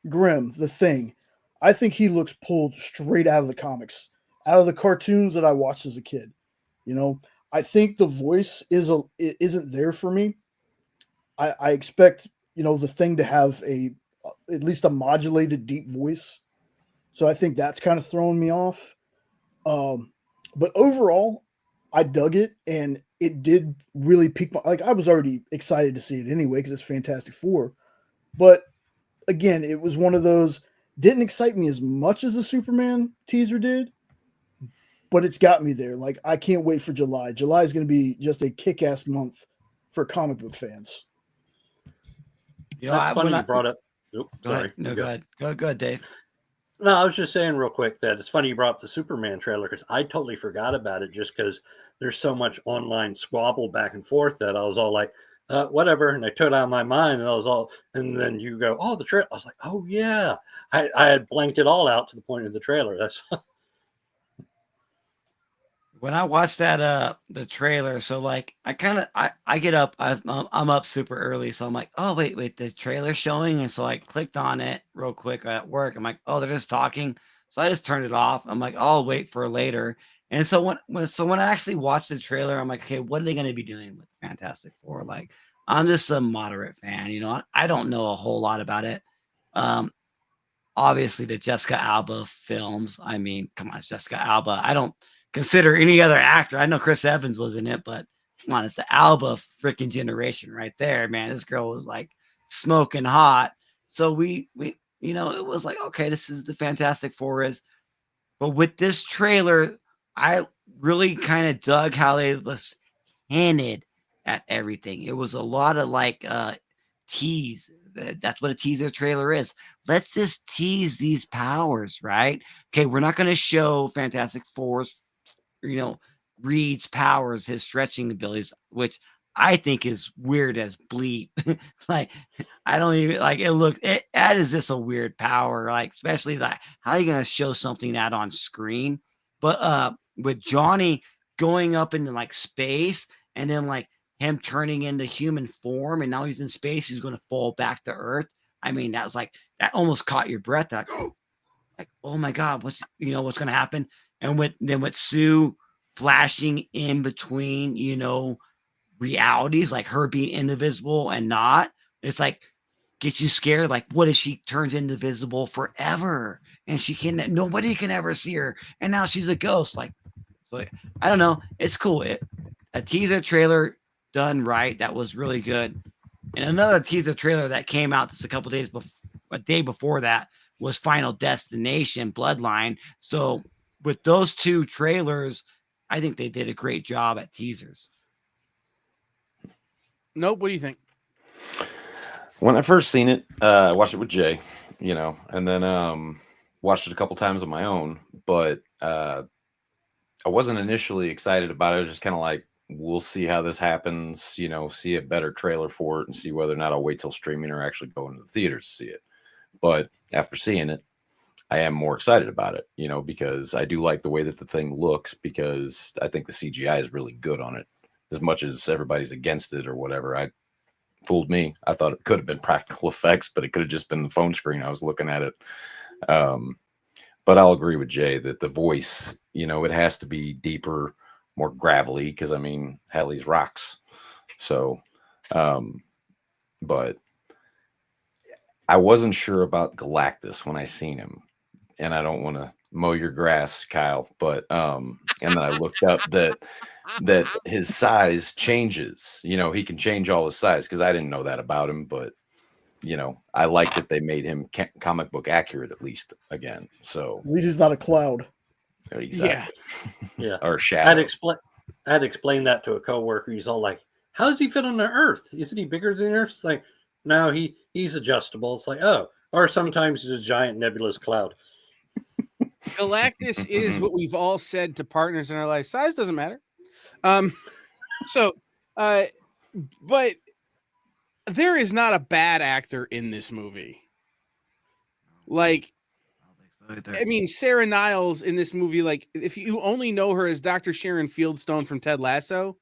Grimm, the Thing. I think he looks pulled straight out of the comics, out of the cartoons that I watched as a kid. You know, I think the voice isn't there for me. I expect, you know, the Thing to have at least a modulated deep voice. So I think that's kind of throwing me off. But overall, I dug it, and it did really pique my, like, I was already excited to see it anyway, because it's Fantastic Four. But again, it was one of those, didn't excite me as much as the Superman teaser did, but it's got me there. Like, I can't wait for July. July is going to be just a kick-ass month for comic book fans. You know, That's funny you brought up. Oops, Go sorry. ahead. No, go ahead. Go ahead, Dave. No, I was just saying real quick that it's funny you brought up the Superman trailer, because I totally forgot about it, just because there's so much online squabble back and forth that I was all like, whatever. And I took it out of my mind, and then you go, oh, the trailer. I was like, oh yeah. I had blanked it all out to the point of the trailer. That's when I watched that the trailer, so like I get up, I'm up super early, so I'm like, oh wait, the trailer's showing, and so I clicked on it real quick at work. I'm like, oh, they're just talking, so I just turned it off. I'm like, oh, I'll wait for later. And so when I actually watched the trailer, I'm like, okay, what are they going to be doing with Fantastic Four? Like, I'm just a moderate fan, you know. I don't know a whole lot about it. Obviously the Jessica Alba films. I mean, come on, it's Jessica Alba. I don't consider any other actor. I know Chris Evans was in it, but come on, it's the Alba freaking generation right there, man. This girl was like smoking hot. So we you know, it was like, okay, this is the Fantastic Four is. But with this trailer, I really kind of dug how they hinted at everything. It was a lot of like tease. That's what a teaser trailer is. Let's just tease these powers, right? Okay, we're not going to show Fantastic Four's, Reed's powers, his stretching abilities, which I think is weird as bleep. Like, I don't even like it. That is just a weird power, like, especially like how are you going to show something that on screen? But with Johnny going up into like space and then like him turning into human form, and now he's in space, he's going to fall back to Earth. I mean, that was like that almost caught your breath. Like, oh my God, what's going to happen? And with Sue flashing in between, realities, like her being invisible and not, it's like gets you scared. Like, what if she turns invisible forever and nobody can ever see her, and now she's a ghost? Like, so I don't know. It's cool. A teaser trailer done right, that was really good. And another teaser trailer that came out just a day before that was Final Destination Bloodline. So with those two trailers, I think they did a great job at teasers. Nope. What do you think? When I first seen it, I watched it with Jay, and then watched it a couple times on my own, but I wasn't initially excited about it. I was just kind of like, we'll see how this happens, see a better trailer for it and see whether or not I'll wait till streaming or actually go into the theaters to see it. But after seeing it, I am more excited about it, because I do like the way that the thing looks, because I think the CGI is really good on it. As much as everybody's against it or whatever, fooled me. I thought it could have been practical effects, but it could have just been the phone screen. I was looking at it. But I'll agree with Jay that the voice, it has to be deeper, more gravelly, because hell, he's rocks. So, but I wasn't sure about Galactus when I seen him, and I don't want to mow your grass, Kyle, but and then I looked up that his size changes. He can change all his size, because I didn't know that about him, but I like that they made him comic book accurate at least again. So at least he's not a cloud. Exactly. Yeah. Or shadow. I'd explain that to a coworker. He's all like, "How does he fit on the Earth? Isn't he bigger than the Earth?" It's like, no, he's adjustable. It's like, oh, or sometimes he's a giant nebulous cloud. Galactus is what we've all said to partners in our life. Size doesn't matter. But there is not a bad actor in this movie. Like, Sarah Niles in this movie, like, if you only know her as Dr. Sharon Fieldstone from Ted Lasso,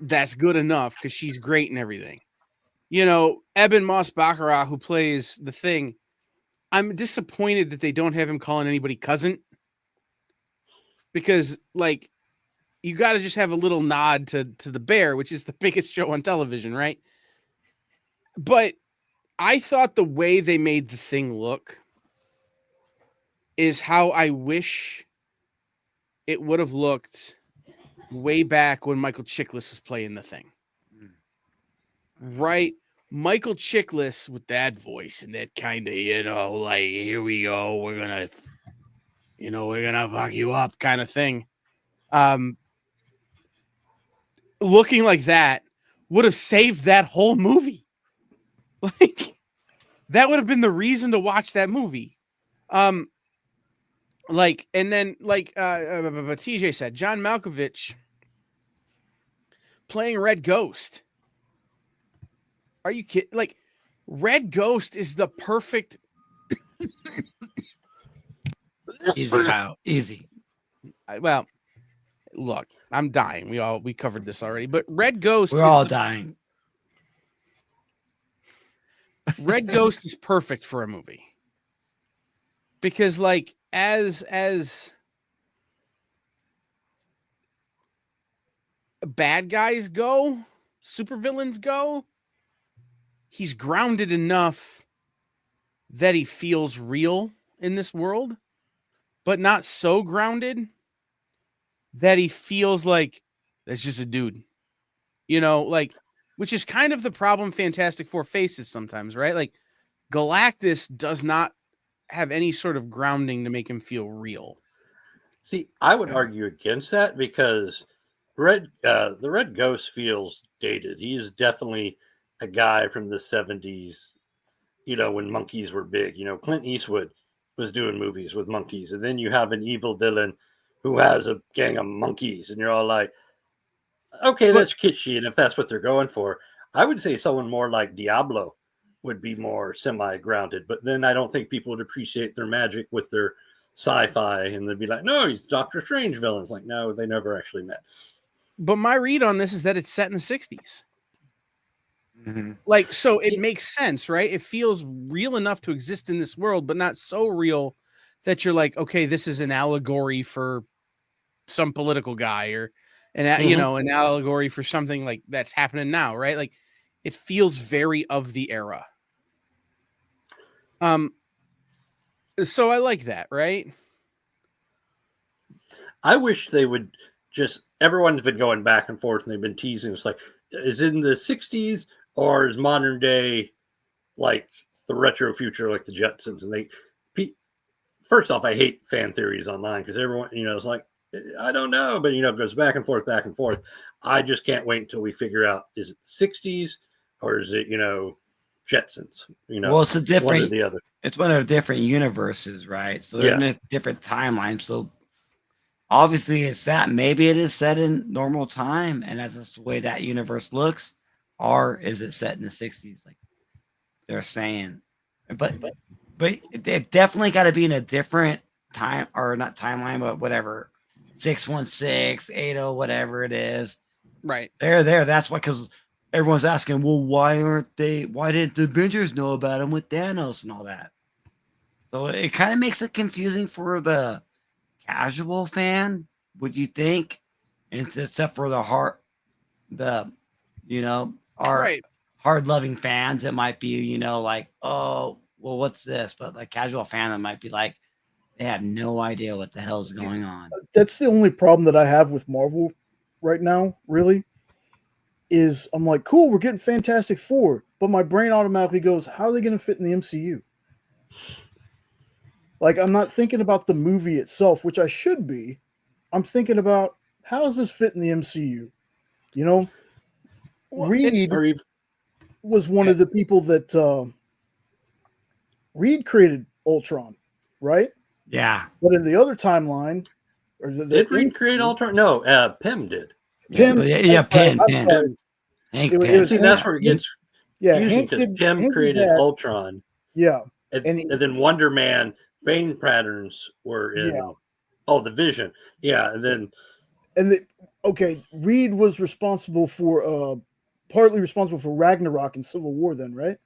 that's good enough, because she's great and everything. Eben Moss-Baccarat, who plays the Thing, I'm disappointed that they don't have him calling anybody cousin, because, like, you got to just have a little nod to the Bear, which is the biggest show on television, right? But I thought the way they made the Thing look is how I wish it would have looked way back when Michael Chiklis was playing the Thing. Right? Michael Chiklis with that voice and that kind of, like, here we go, we're gonna fuck you up kind of thing. Looking like that would have saved that whole movie. Like, that would have been the reason to watch that movie. And then TJ said, John Malkovich playing Red Ghost. Are you kidding? Like, Red Ghost is the perfect. Easy. Well, look, I'm dying. We covered this already, but Red Ghost. We're all dying. Red Ghost is perfect for a movie, because, like, as bad guys go, supervillains go, he's grounded enough that he feels real in this world, but not so grounded that he feels like that's just a dude, like, which is kind of the problem Fantastic Four faces sometimes, right? Like, Galactus does not have any sort of grounding to make him feel real. See, I would argue against that, because the Red Ghost feels dated. He is definitely a guy from the 70s, when monkeys were big. Clint Eastwood was doing movies with monkeys, and then you have an evil villain who has a gang of monkeys, and you're all like, okay, that's kitschy. And if that's what they're going for, I would say someone more like Diablo would be more semi-grounded, but then I don't think people would appreciate their magic with their sci-fi, and they'd be like, no, he's Doctor Strange villains. Like, no, they never actually met. But my read on this is that it's set in the 60s. Mm-hmm. Like, so it makes sense, right? It feels real enough to exist in this world, but not so real that you're like, okay, this is an allegory for some political guy, or an allegory for something like that's happening now, right? Like, it feels very of the era. So I like that, right? I wish they would just, everyone's been going back and forth and they've been teasing. It's like, is it in the 60s or is modern day like the retro future, like the Jetsons? And first off, I hate fan theories online because everyone, it's like, I don't know, but it goes back and forth, back and forth. I just can't wait until we figure out, is it the 60s or is it, Jetsons? Well, it's a different, one or the other. It's one of different universes, right? So they're in a different timeline. So obviously it's that. Maybe it is set in normal time, and that's just the way that universe looks, or is it set in the 60s, like they're saying? But it definitely got to be in a different time, or not timeline, but whatever, 616, 80, whatever it is. Right. They're there. That's why, because everyone's asking, well, why didn't the Avengers know about him with Thanos and all that? So it kind of makes it confusing for the casual fan, would you think? And except for the hard loving fans, it might be, like, oh, well, what's this? But like casual fan, that might be like, they have no idea what the hell's going on. That's the only problem that I have with Marvel right now, really. Is I'm like, cool, we're getting Fantastic Four, but my brain automatically goes, how are they going to fit in the MCU? Like, I'm not thinking about the movie itself, which I should be. I'm thinking about, how does this fit in the MCU? Reed was one of the people that Reed created Ultron, right? Yeah. But in the other timeline, did Reed create Ultron? No, Pym did. Pym. Pym. See, that's where it gets confusing, because Pym created that. Ultron. Yeah. And then Wonder Man, Bane patterns were in the Vision. Yeah, and then Reed was responsible for partly responsible for Ragnarok and Civil War then, right?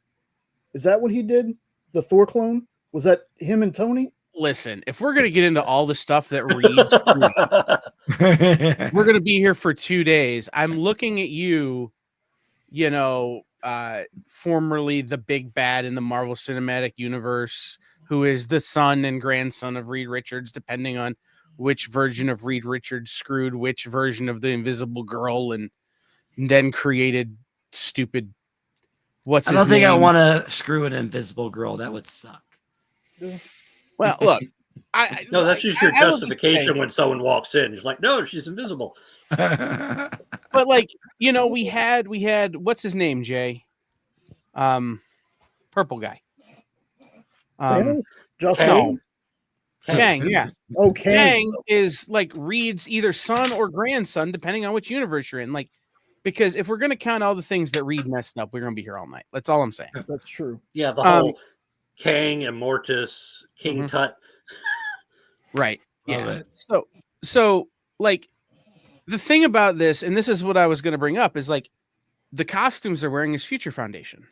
Is that what he did? The Thor clone? Was that him and Tony? Listen, if we're going to get into all the stuff that Reed's we're going to be here for 2 days. I'm looking at you, formerly the big bad in the Marvel Cinematic Universe, who is the son and grandson of Reed Richards, depending on which version of Reed Richards screwed which version of the Invisible Girl, and then created stupid. I don't think I want to screw an Invisible Girl. That would suck. Well, look, no, that's just your justification when someone walks in. It's like, no, she's invisible. But like, we had what's his name, Jay? Purple guy. Kang, yeah. Oh, Kang is like Reed's either son or grandson, depending on which universe you're in. Like, because if we're gonna count all the things that Reed messed up, we're gonna be here all night. That's all I'm saying. That's true. Yeah, the whole Kang, Immortus, King Tut. Right. Yeah. So like, the thing about this, and this is what I was going to bring up, is like, the costumes they're wearing is Future Foundation,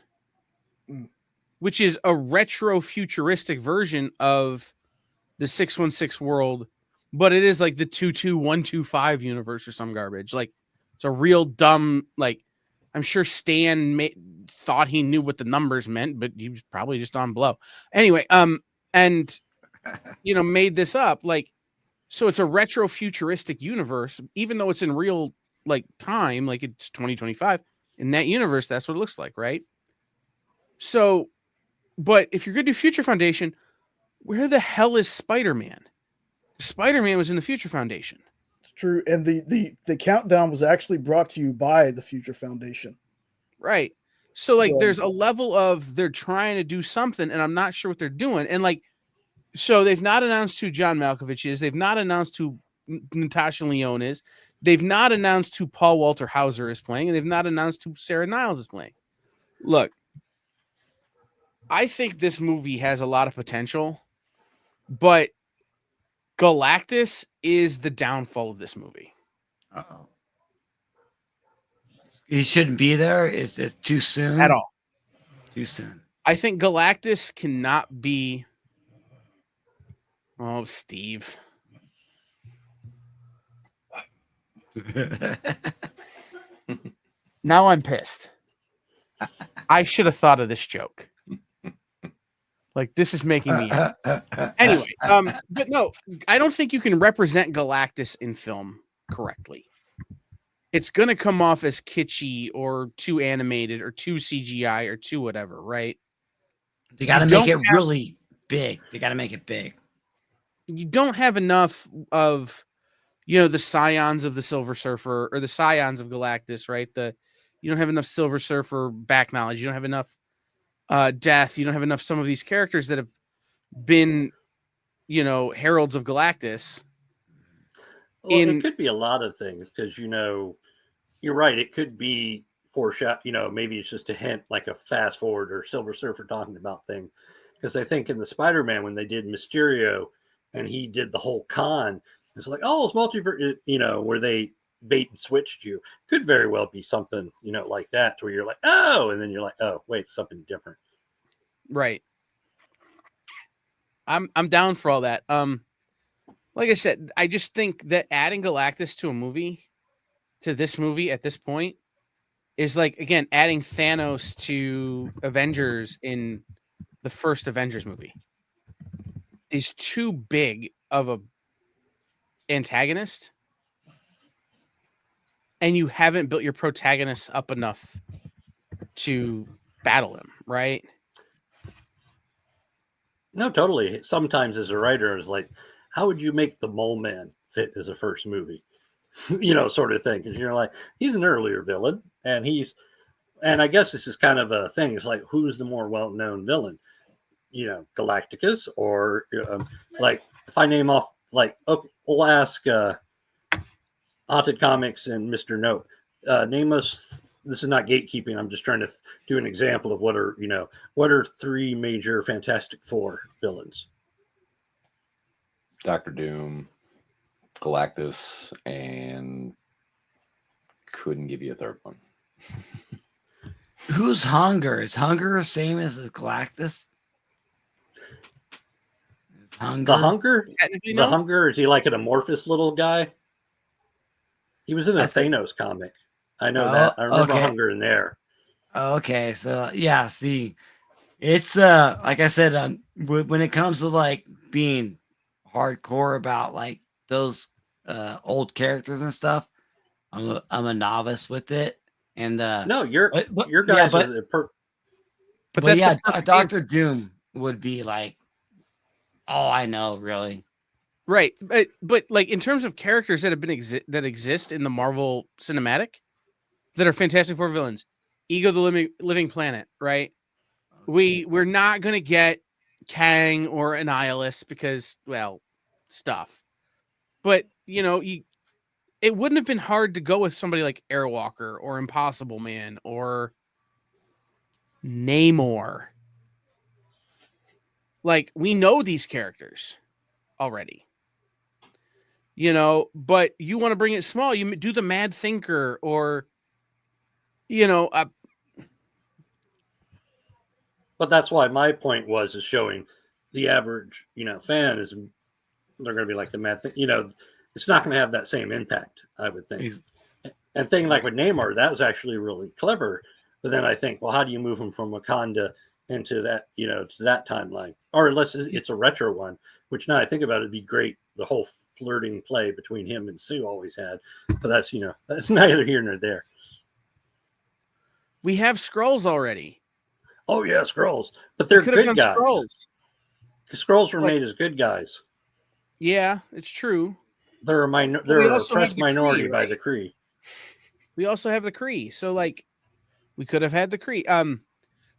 which is a retro futuristic version of the 616 world, but it is like the 22125 universe or some garbage. Like, it's a real dumb, like, I'm sure Stan thought he knew what the numbers meant, but he was probably just on blow. Anyway, and made this up. Like, so it's a retro futuristic universe, even though it's in real like time, like it's 2025. In that universe, that's what it looks like, right? So, but if you're going to do Future Foundation, where the hell is Spider-Man? Spider-Man was in the Future Foundation. It's true. And the countdown was actually brought to you by the Future Foundation. Right. So like So- there's a level of they're trying to do something and I'm not sure what they're doing. And like so they've not announced who John Malkovich is. They've not announced who Natasha Lyonne is. They've not announced who Paul Walter Hauser is playing, and they've not announced who Sarah Niles is playing. Look, I think this movie has a lot of potential, but Galactus is the downfall of this movie. Uh-oh. He shouldn't be there. Is it too soon? At all. Too soon. I think Galactus cannot be. Oh, Steve. Now I'm pissed. I should have thought of this joke. Like this is making me anyway. But no, I don't think you can represent Galactus in film correctly. It's gonna come off as kitschy or too animated or too CGI or too whatever, right? They got to You make it don't have- really big. They got to make it big. You don't have enough of, the scions of the Silver Surfer or the scions of Galactus, right? You don't have enough Silver Surfer back knowledge. You don't have enough Death. You don't have enough some of these characters that have been, heralds of Galactus. Well, in- it could be a lot of things because you're right. It could be foreshadow. Maybe it's just a hint, like a fast forward or Silver Surfer talking about thing. Because I think in the Spider-Man when they did Mysterio and he did the whole con, it's like, oh, it's multiverse. Where they bait and switched you. Could very well be something like that, to where you're like, oh, and then you're like, oh, wait, something different. Right. I'm down for all that. Like I said, I just think that adding Galactus to this movie at this point is like, again, adding Thanos to Avengers in the first Avengers movie is too big of a antagonist, and you haven't built your protagonist up enough to battle him, right? No, totally. Sometimes as a writer, it's like, how would you make the Mole Man fit as a first movie? Sort of thing. Because you're like, he's an earlier villain, and I guess this is kind of a thing. It's like, who's the more well-known villain? Galacticus, or like if I name off, like, okay, we'll ask Haunted Comics and Mr. Note. Name us. This is not gatekeeping. I'm just trying to do an example of what are three major Fantastic Four villains? Doctor Doom, Galactus, and couldn't give you a third one. Who's Hunger? Is Hunger the same as Galactus? Is Hunger? The Hunger? Technically, The no. Hunger, is he like an amorphous little guy? He was in a Thanos comic. I know that. I remember okay. Hunger in there. Okay, so yeah, see, it's like I said, when it comes to like being hardcore about like those old characters and stuff, I'm a novice with it. And No, your yeah, guys but- are the But Well, that's yeah, the perfect Doctor answer. Doom would be like, all I know, really. Right, but like in terms of characters that have been that exist in the Marvel cinematic that are Fantastic Four villains, Ego the Living Planet, right? We're not gonna get Kang or Annihilus because, well, stuff. But it wouldn't have been hard to go with somebody like Airwalker or Impossible Man or Namor. Like, we know these characters already. But you want to bring it small, you do the Mad Thinker or But that's why my point is showing the average, fan is they're going to be like the mad thing. It's not going to have that same impact, I would think. And thing like with Namor, that was actually really clever. But then I think, well, how do you move him from Wakanda into that, to that timeline? Or unless it's a retro one, which now I think about it, it'd be great. The whole flirting play between him and Sue always had. But that's, that's neither here nor there. we have Skrulls already. Oh, yeah, Skrulls. But they're Could have good done guys. Skrulls. Skrulls were made as good guys. Yeah, it's true. They're a we also have oppressed the Kree, minority by right? the Kree. We also have the Kree. So like we could have had the Kree.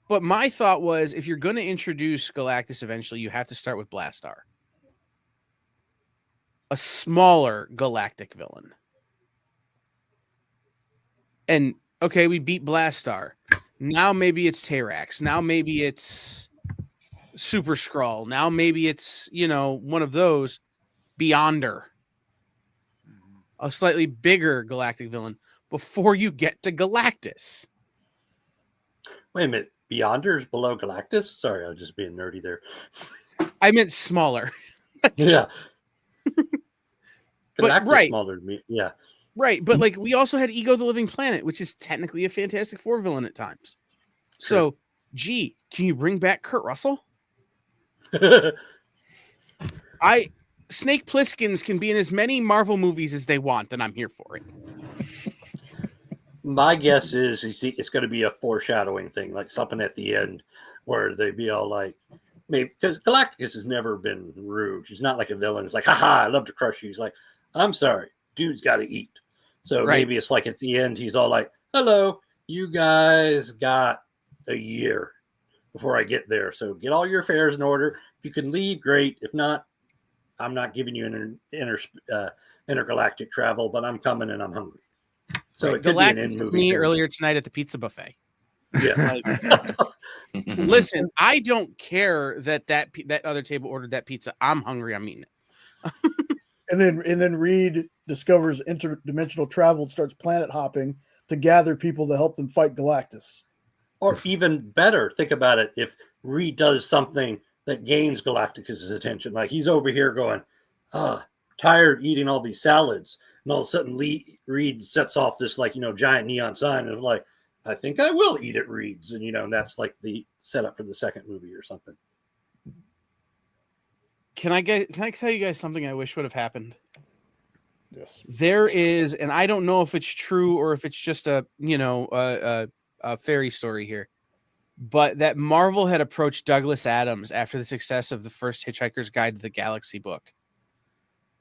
But my thought was if you're going to introduce Galactus eventually, you have to start with Blastar. A smaller galactic villain. And okay, we beat Blastar. Now maybe it's Terax. Now maybe it's Super Skrull. Now maybe it's, one of those Beyonder. A slightly bigger galactic villain before you get to Galactus. Wait a minute. Beyonder's below Galactus? Sorry, I was just being nerdy there. I meant smaller. Yeah. But, Galactus right. smaller than me. Yeah. Right, but like we also had Ego the Living Planet, which is technically a Fantastic Four villain at times. So, gee, can you bring back Kurt Russell? Snake Plissken's can be in as many Marvel movies as they want, and I'm here for it. My guess is it's going to be a foreshadowing thing, like something at the end where they be all like, maybe because Galactus has never been rude. He's not like a villain. It's like, haha, I love to crush you. He's like, I'm sorry, dude's got to eat. So maybe it's like at the end, he's all like, hello, you guys got a year before I get there. So get all your affairs in order. If you can leave, great. If not, I'm not giving you intergalactic travel, but I'm coming and I'm hungry. So it could be an Galactus end is movie me thing. earlier tonight at the pizza buffet. Yeah. Listen, I don't care that other table ordered that pizza. I'm hungry. I'm eating it. And then Reed discovers interdimensional travel and starts planet hopping to gather people to help them fight Galactus. Or even better, think about it. If Reed does something that gains Galactus' attention, like he's over here going, tired eating all these salads. And all of a sudden Reed sets off this giant neon sign of like, I think I will eat at Reed's. And, and that's like the setup for the second movie or something. Can I tell you guys something I wish would have happened? Yes. There is, and I don't know if it's true or if it's just a fairy story here, but that Marvel had approached Douglas Adams after the success of the first Hitchhiker's Guide to the Galaxy book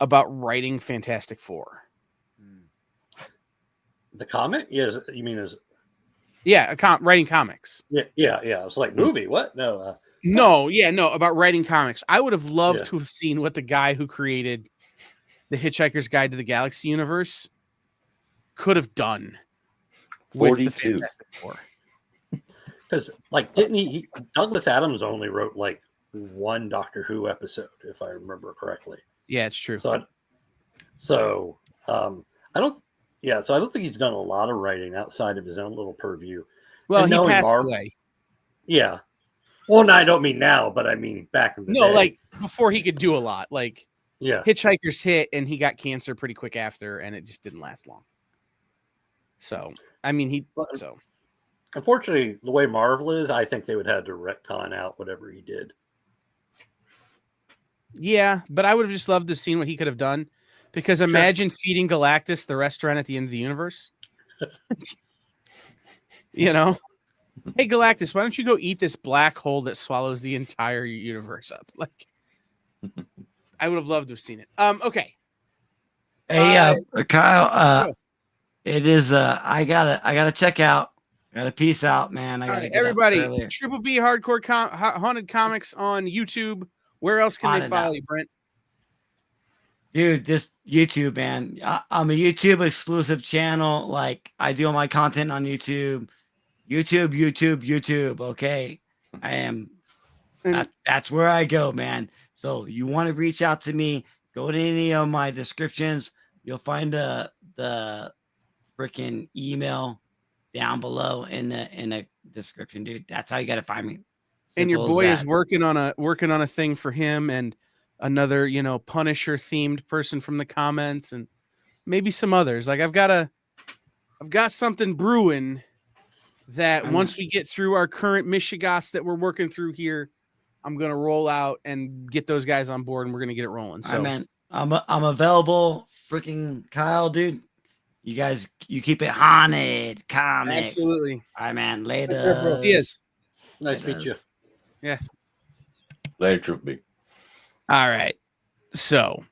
about writing Fantastic Four. The comic? Yes, you mean as writing comics. Yeah. I was like, movie? What? No. No, about writing comics. I would have loved to have seen what the guy who created the Hitchhiker's Guide to the Galaxy universe could have done with the 42. Fantastic Four. Because, didn't Douglas Adams only wrote one Doctor Who episode, if I remember correctly. Yeah, it's true. So I don't think he's done a lot of writing outside of his own little purview. Well, he passed away. Yeah. Well, no, I don't mean now, but I mean back in the day. Before he could do a lot. Yeah. Hitchhiker's hit, and he got cancer pretty quick after, and it just didn't last long. So, I mean, unfortunately, the way Marvel is, I think they would have to retcon out whatever he did. Yeah, but I would have just loved to see what he could have done. Because imagine feeding Galactus the restaurant at the end of the universe. Hey, Galactus, why don't you go eat this black hole that swallows the entire universe up? I would have loved to have seen it. Okay. Hey, Kyle, it is, I gotta check out. Gotta peace out, man. I gotta get everybody, Triple B Hardcore Haunted Comics on YouTube. Where else can they follow you, Brent? Dude, this YouTube, man. I'm a YouTube exclusive channel. I do all my content on YouTube. YouTube. Okay. I am. That's where I go, man. So you want to reach out to me, go to any of my descriptions. You'll find the freaking email down below in the description, dude. That's how you got to find me. And your boy is working on a thing for him and another, Punisher themed person from the comments and maybe some others. I've got something brewing that once we get through our current Michigas that we're working through here, I'm going to roll out and get those guys on board and we're going to get it rolling. So I'm available. Freaking Kyle, dude. You guys, you keep it haunted comics. Absolutely. All right, man. Later. Yes. Nice to meet you. Yeah. Later, Troop B. All right. So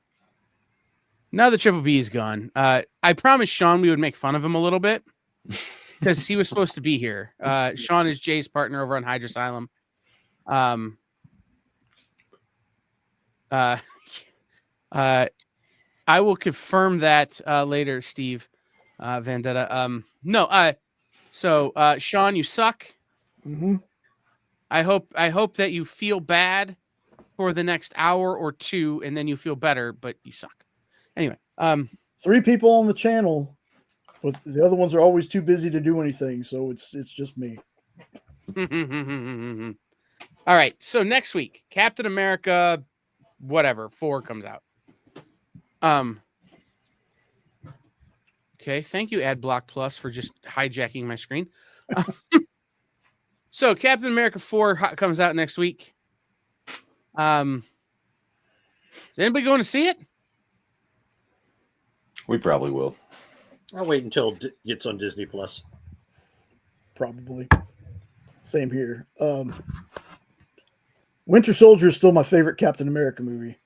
Now that Triple B is gone, I promised Sean we would make fun of him a little bit because he was supposed to be here. Sean is Jay's partner over on Hydra Asylum. I will confirm that later, Steve Vendetta. So Sean, you suck. Mm-hmm. I hope that you feel bad for the next hour or two, and then you feel better, but you suck. Anyway, 3 people on the channel, but the other ones are always too busy to do anything, so it's just me. All right, so next week, Captain America, whatever, 4 comes out. Okay, thank you, Adblock Plus, for just hijacking my screen. So Captain America 4 comes out next week. Is anybody going to see it? We probably will. I'll wait until it gets on Disney Plus. Probably. Same here. Winter Soldier is still my favorite Captain America movie.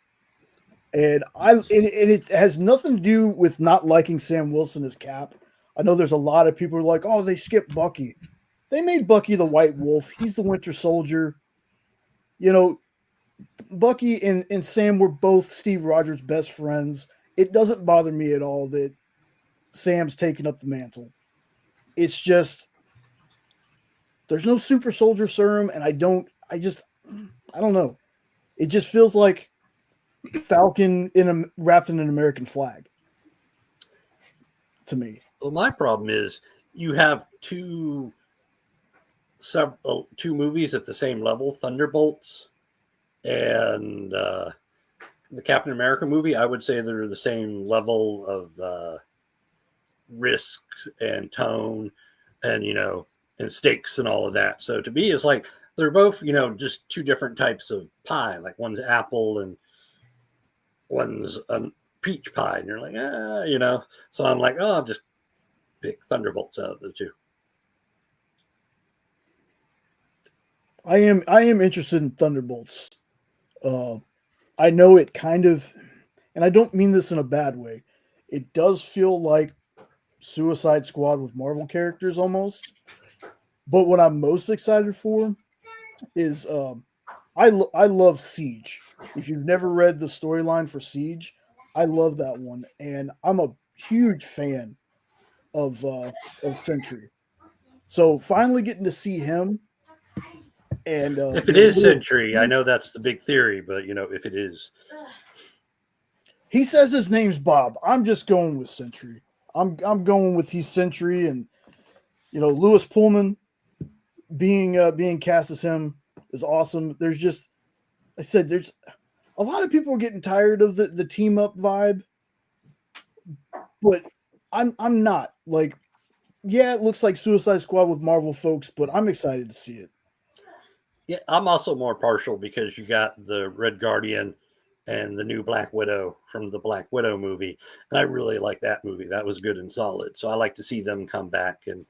And it has nothing to do with not liking Sam Wilson as Cap. I know there's a lot of people who are like, oh, they skipped Bucky. They made Bucky the White Wolf. He's the Winter Soldier. You know, Bucky and Sam were both Steve Rogers' best friends. It doesn't bother me at all that Sam's taking up the mantle. It's just there's no super soldier serum, and I don't know. It just feels like Falcon wrapped in an American flag to me. Well, my problem is you have two movies at the same level, Thunderbolts and the Captain America movie. I would say they're the same level of risk and tone and, and stakes and all of that. So to me, it's like they're both, just 2 different types of pie. Like one's apple and one's a peach pie. And you're like, So I'm like, I'll just pick Thunderbolts out of the 2. I am interested in Thunderbolts. I know it kind of, and I don't mean this in a bad way, it does feel like Suicide Squad with Marvel characters almost. But what I'm most excited for is I love Siege. If you've never read the storyline for Siege, I love that one, and I'm a huge fan of Sentry. So finally getting to see him. And if it is Sentry, I know that's the big theory, but if it is, he says his name's Bob. I'm just going with Sentry. I'm going with he's Sentry, and Lewis Pullman being cast as him is awesome. There's a lot of people are getting tired of the team up vibe, but I'm not. Like, yeah, it looks like Suicide Squad with Marvel folks, but I'm excited to see it. Yeah, I'm also more partial because you got the Red Guardian and the new Black Widow from the Black Widow movie. And I really like that movie. That was good and solid. So I like to see them come back. And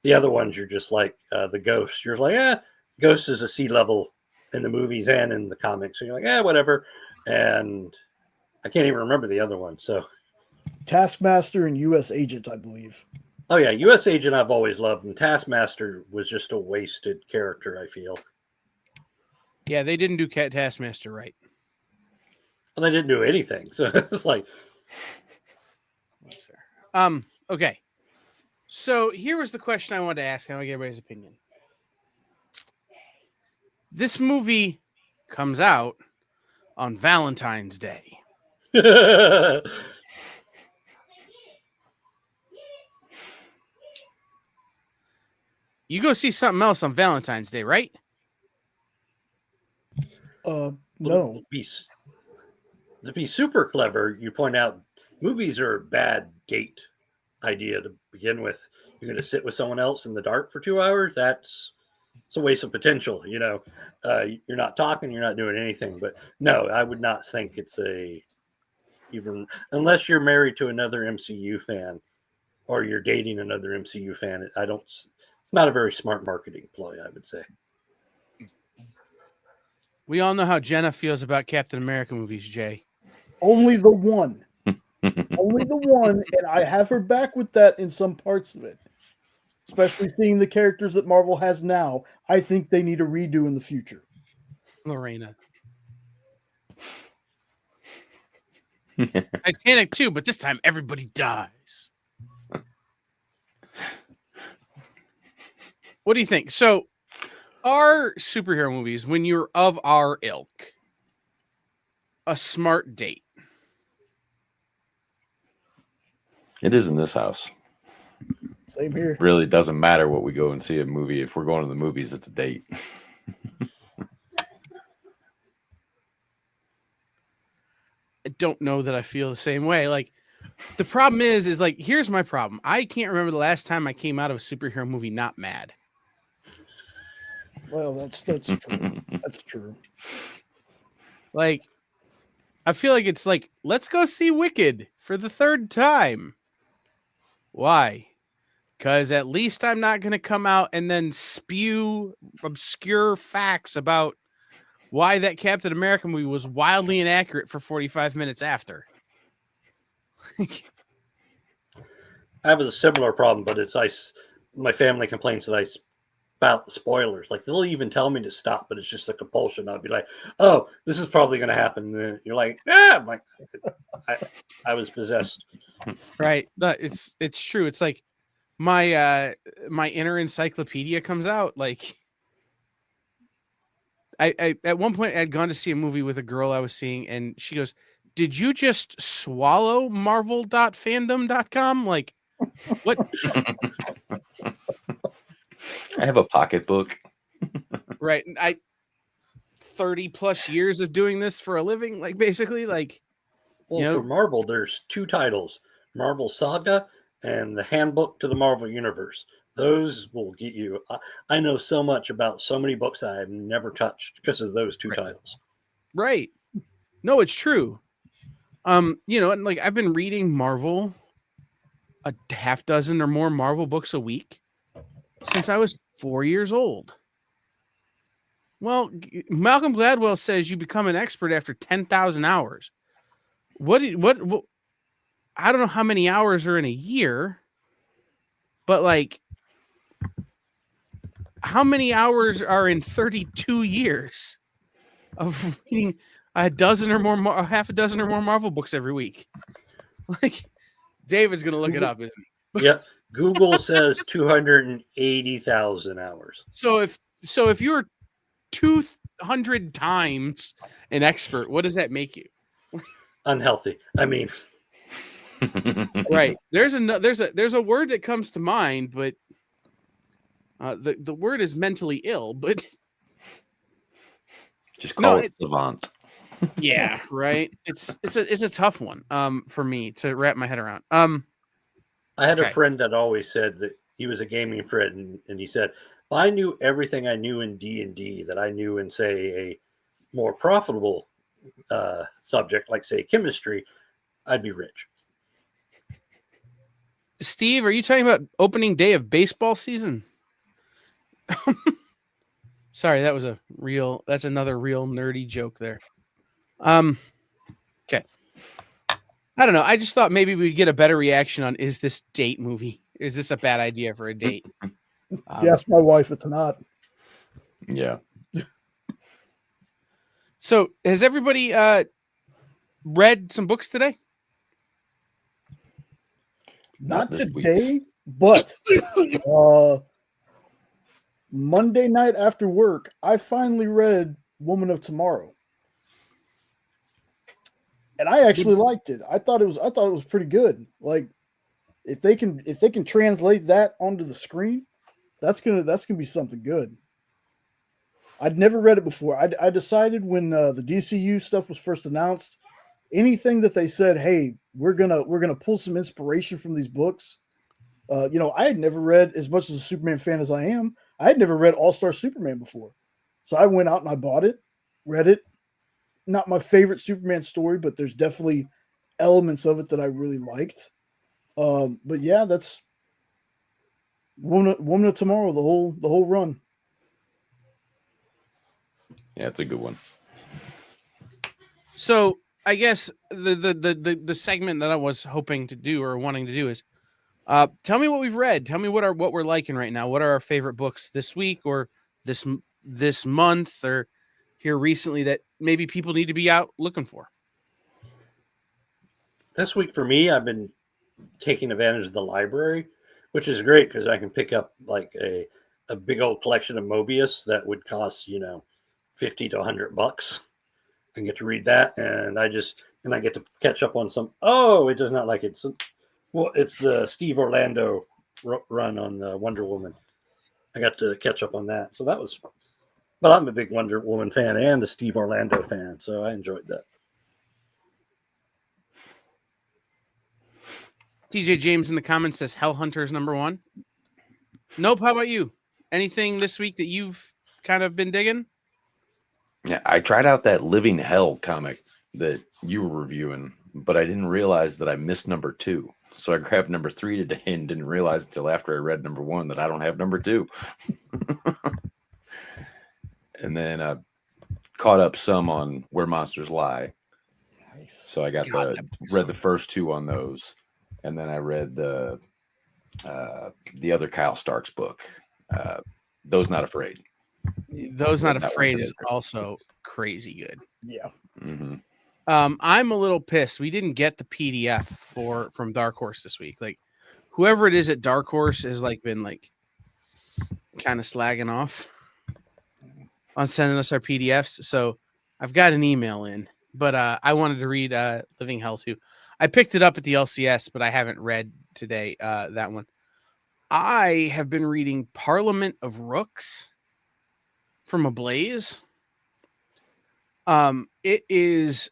the other ones, you're just like the Ghost. You're like, Ghost is a C level in the movies and in the comics. So you're like, whatever. And I can't even remember the other one. So Taskmaster and U.S. Agent, I believe. Oh, yeah. U.S. Agent I've always loved. And Taskmaster was just a wasted character, I feel. Yeah, they didn't do Taskmaster right. Well, they didn't do anything, so it's like. Okay. So here was the question I wanted to ask. I want to get everybody's opinion. This movie comes out on Valentine's Day. You go see something else on Valentine's Day, right? No. To be super clever, you point out movies are a bad date idea to begin with. You're going to sit with someone else in the dark for 2 hours. It's a waste of potential. You're not talking, you're not doing anything. But no, I would not think it's even unless you're married to another MCU fan or you're dating another MCU fan. It's not a very smart marketing ploy, I would say. We all know how Jenna feels about Captain America movies, Jay. Only the one. Only the one, and I have her back with that in some parts of it. Especially seeing the characters that Marvel has now, I think they need a redo in the future. Lorena. Titanic too, but this time everybody dies. What do you think? So, are superhero movies, when you're of our ilk, a smart date? It is in this house. Same here. Really doesn't matter what we go and see a movie. If we're going to the movies, it's a date. I don't know that I feel the same way. Like, the problem is like, here's my problem. I can't remember the last time I came out of a superhero movie not mad. Well, that's true. That's true. Like, I feel like it's like, let's go see Wicked for the third time. Why? Because at least I'm not going to come out and then spew obscure facts about why that Captain America movie was wildly inaccurate for 45 minutes after. I have a similar problem, but it's my family complains that I spout spoilers. Like, they'll even tell me to stop, but it's just a compulsion. I'll be like, "Oh, this is probably going to happen." And you're like, "Yeah," I'm like, I was possessed. Right? But it's true. It's like my inner encyclopedia comes out. Like, I at one point I'd gone to see a movie with a girl I was seeing, and she goes, "Did you just swallow marvel.fandom.com?" Like, what? I have a pocketbook. Right. 30 plus years of doing this for a living, like, basically, like, Well, for Marvel, there's two titles: Marvel Saga and the Handbook to the Marvel Universe. Those will get you. I know so much about so many books that I've never touched because of those two titles. Right. No, it's true. And like, I've been reading Marvel, a half dozen or more Marvel books a week since I was 4 years old. Well, Malcolm Gladwell says you become an expert after 10,000 hours. What? I don't know how many hours are in a year, but like, how many hours are in 32 years of reading a dozen or more, half a dozen or more Marvel books every week? Like, David's going to look it up, isn't he? Yep. Google says 280,000 hours. So if you're 200 times an expert, what does that make you? Unhealthy. I mean, right. There's a word that comes to mind, but the word is mentally ill, but just call it savant. Yeah, right. It's a tough one for me to wrap my head around. I had a friend that always said that he was a gaming friend, and he said, if I knew everything I knew in D&D that I knew in, say, a more profitable subject like, say, chemistry, I'd be rich. Steve, are you talking about opening day of baseball season? Sorry, that's another real nerdy joke there. Okay. I don't know. I just thought maybe we'd get a better reaction on, is this date movie? Is this a bad idea for a date? Yes, my wife, it's not. Yeah. So has everybody read some books today? Not today, but Monday night after work, I finally read Woman of Tomorrow. And I actually liked it. I thought it was pretty good. Like, if they can translate that onto the screen, that's gonna be something good. I'd never read it before. I decided when the DCU stuff was first announced, anything that they said, hey, we're gonna pull some inspiration from these books. I had never read, as much as a Superman fan as I am, I had never read All-Star Superman before. So I went out and I bought it, read it. Not my favorite Superman story, but there's definitely elements of it that I really liked. But yeah, that's Woman of Tomorrow, the whole run. Yeah, it's a good one. So I guess the segment that I was hoping to do or wanting to do is tell me what we've read. Tell me what we're liking right now. What are our favorite books this week or this month or here recently that maybe people need to be out looking for? This week for me, I've been taking advantage of the library, which is great because I can pick up like a big old collection of Mobius that would cost, $50 to $100 and get to read that. And I get to catch up on some. Oh, it does not like it. Well, it's the Steve Orlando run on Wonder Woman. I got to catch up on that. So that was fun. But I'm a big Wonder Woman fan and a Steve Orlando fan. So I enjoyed that. TJ James in the comments says Hell Hunter is number 1. Nope. How about you? Anything this week that you've kind of been digging? Yeah, I tried out that Living Hell comic that you were reviewing, but I didn't realize that I missed number 2. So I grabbed number 3 today and didn't realize until after I read number 1 that I don't have number 2. And then I caught up some on Where Monsters Lie. Nice. So I got read the first 2 on those. And then I read the other Kyle Starks book, Those Not Afraid. Those Not Afraid is also crazy good. Yeah. Mm-hmm. I'm a little pissed. We didn't get the PDF from Dark Horse this week. Like, whoever it is at Dark Horse has been kind of slagging off on sending us our PDFs. So I've got an email in, but I wanted to read Living Hell too. I picked it up at the LCS, but I haven't read today that one. I have been reading Parliament of Rooks from Ablaze. It is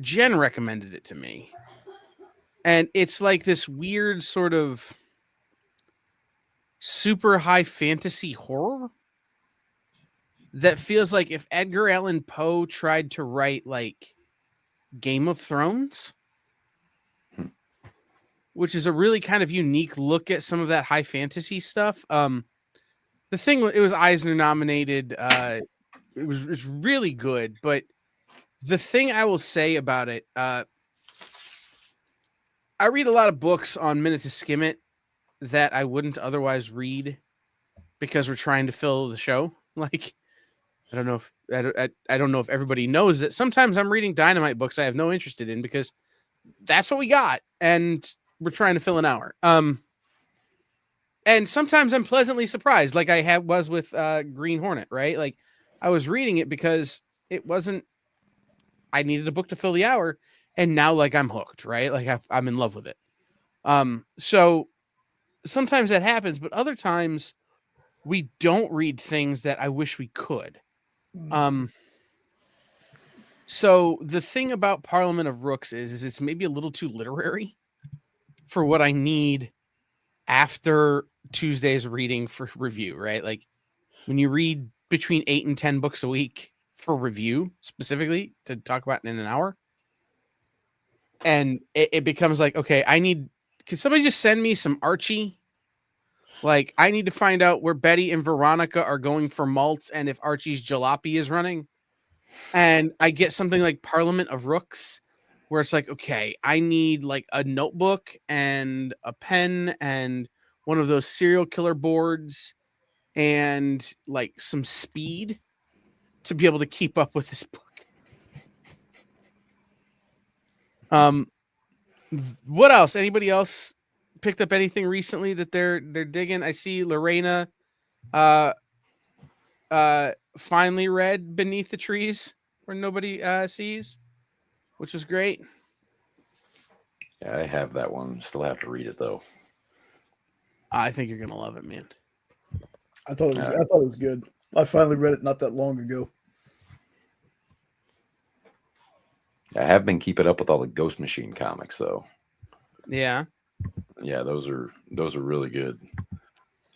Jen recommended it to me. And it's like this weird sort of super high fantasy horror that feels like if Edgar Allan Poe tried to write like Game of Thrones, which is a really kind of unique look at some of that high fantasy stuff. The thing, it was Eisner nominated. It's really good, but the thing I will say about it, I read a lot of books on Minute to Skim It that I wouldn't otherwise read because we're trying to fill the show. Like, I don't know if everybody knows that sometimes I'm reading Dynamite books I have no interest in because that's what we got, and we're trying to fill an hour. And sometimes I'm pleasantly surprised, like I was with Green Hornet, right? Like, I was reading it because I needed a book to fill the hour, and now like I'm hooked, right? Like I'm in love with it. So sometimes that happens, but other times we don't read things that I wish we could. So the thing about Parliament of Rooks is it's maybe a little too literary for what I need after Tuesday's reading for review, right? Like when you read between 8 and 10 books a week for review specifically to talk about in an hour, and it becomes like, okay, can somebody just send me some Archie? Like, I need to find out where Betty and Veronica are going for malts and if Archie's jalopy is running. And I get something like Parliament of Rooks, where it's like, okay, I need like a notebook and a pen and one of those serial killer boards and like some speed to be able to keep up with this book. What else? Anybody else picked up anything recently that they're digging? I see Lorena finally read Beneath the Trees Where Nobody Sees, which was great. Yeah, I have that one. Still have to read it though. I think you're gonna love it, man. I thought it was good. I finally read it not that long ago. I have been keeping up with all the Ghost Machine comics though. Yeah. Yeah, those are really good.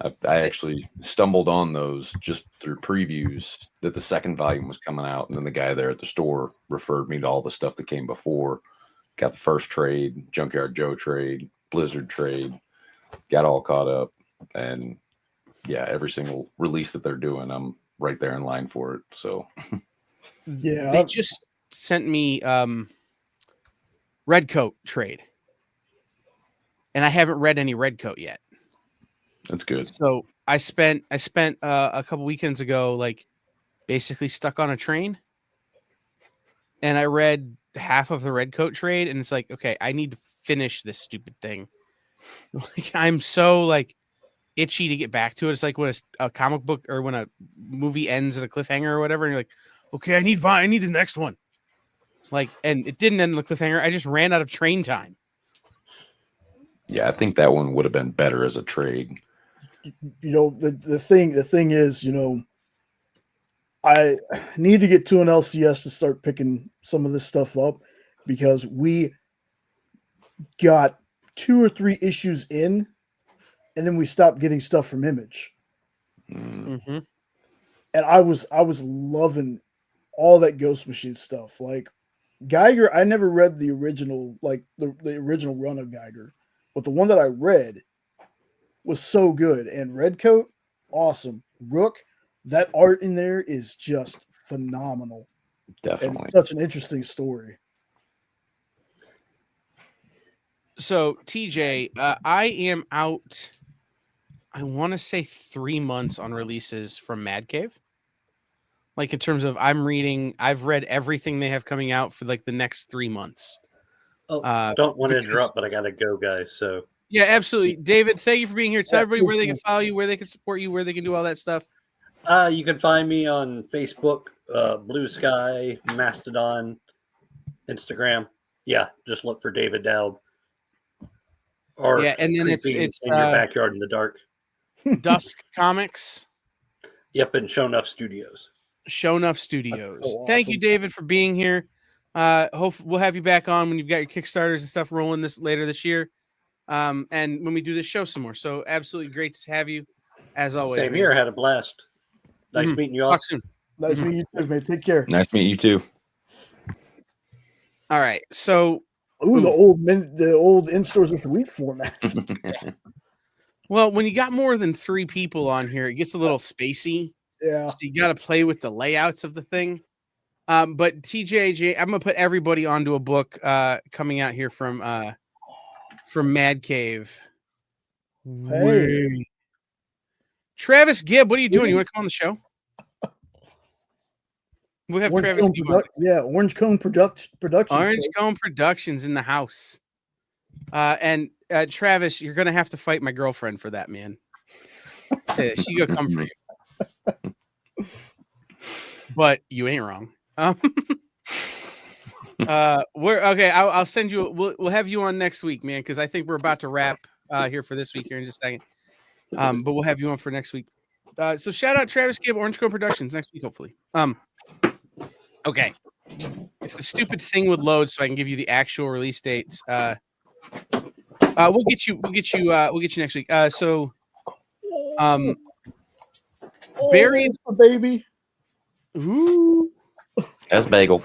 I actually stumbled on those just through previews that the second volume was coming out, and then the guy there at the store referred me to all the stuff that came before. Got the first trade, Junkyard Joe trade, Blizzard trade, got all caught up, and yeah, every single release that they're doing, I'm right there in line for it. So yeah, they just sent me Redcoat trade. And I haven't read any Redcoat yet. That's good. So I spent a couple weekends ago, like basically stuck on a train, and I read half of the Redcoat trade, and it's like, okay, I need to finish this stupid thing. Like, I'm so like itchy to get back to it. It's like when a comic book or when a movie ends at a cliffhanger or whatever, and you're like, okay, I need the next one. Like, and it didn't end on the cliffhanger. I just ran out of train time. Yeah, I think that one would have been better as a trade. The thing is, I need to get to an LCS to start picking some of this stuff up, because we got 2 or 3 issues in, and then we stopped getting stuff from Image. Mm-hmm. And I was loving all that Ghost Machine stuff. Like Geiger, I never read the original, like the original run of Geiger, but the one that I read was so good. And Redcoat, awesome. Rook, that art in there is just phenomenal. Definitely. And such an interesting story. So TJ, I am out, I want to say 3 months on releases from Mad Cave. Like in terms of I've read everything they have coming out for like the next 3 months. Don't want to interrupt, but I gotta go, guys. So yeah, absolutely. David, thank you for being here. Tell everybody where they can follow you, where they can support you, where they can do all that stuff. You can find me on Facebook, Blue Sky, Mastodon, Instagram. Yeah, just look for David Daub. Or yeah, and then it's in your backyard in the dark. Dusk Comics. Yep, and Show Enough Studios. Show Enough Studios. So Thank you, awesome. David, for being here. Hope we'll have you back on when you've got your Kickstarters and stuff rolling later this year. And when we do this show some more. So absolutely great to have you, as always. Same here. Had a blast. Nice meeting you all. Talk soon. Nice meeting you too, man. Take care. Nice to meet you too. All right. So Ooh, the old in stores with the week format. well, when you got more than 3 people on here, it gets a little spacey. Yeah. So you got to play with the layouts of the thing. But TJJ, I'm gonna put everybody onto a book coming out here from Mad Cave. Hey. Travis Gibb, what are you doing? You want to come on the show? We'll have Orange Travis Cone Gibb on. Orange Cone Productions. Orange Cone Productions in the house. And Travis, you're gonna have to fight my girlfriend for that, man. She gonna come for you. But you ain't wrong. We're okay. I'll send you. We'll have you on next week, man, because I think we're about to wrap here for this week here in just a second. But we'll have you on for next week. So shout out Travis Gibb, Orange Cone Productions next week, hopefully. Okay. If the stupid thing would load, so I can give you the actual release dates. We'll get you next week. Buried baby. Ooh. That's Bagel.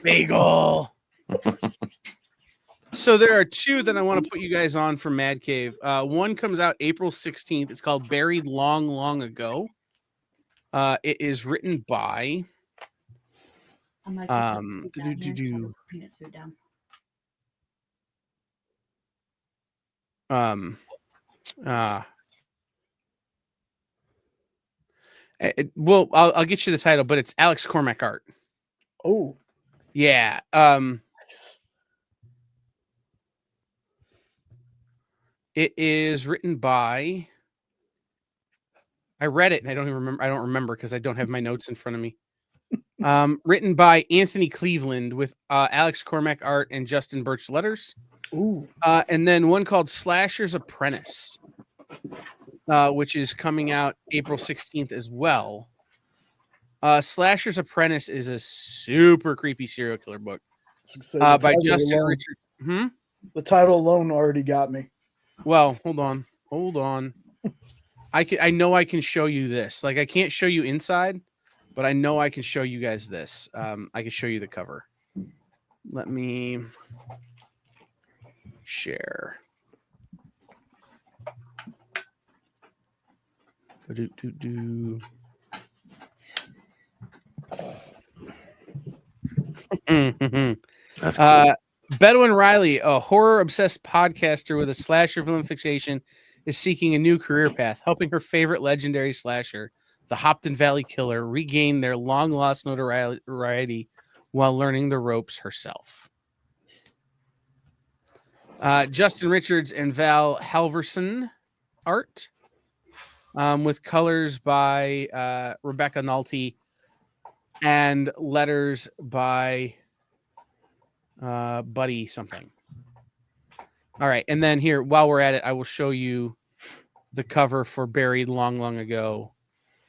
Bagel. So there are 2 that I want to put you guys on for Mad Cave. One comes out April 16th. It's called Buried Long, Long Ago. It is written by well, I'll get you the title, but it's Alex Cormack art. Oh, yeah. It is written by. I read it and I don't remember because I don't have my notes in front of me. Written by Anthony Cleveland with Alex Cormack art and Justin Birch letters. Ooh. And then one called Slasher's Apprentice, which is coming out April 16th as well. Slasher's Apprentice is a super creepy serial killer book by Justin Richard. The title alone already got me. Well, hold on. I know I can show you this. Like I can't show you inside, but I know I can show you guys this. I can show you the cover. Let me share. That's cool. Bedouin Riley, a horror-obsessed podcaster with a slasher film fixation, is seeking a new career path, helping her favorite legendary slasher, the Hopton Valley Killer, regain their long-lost notoriety while learning the ropes herself. Justin Richards and Val Halverson art, with colors by Rebecca Nolte and letters by Buddy something. All right, and then here, while we're at it, I will show you the cover for Buried Long, Long Ago,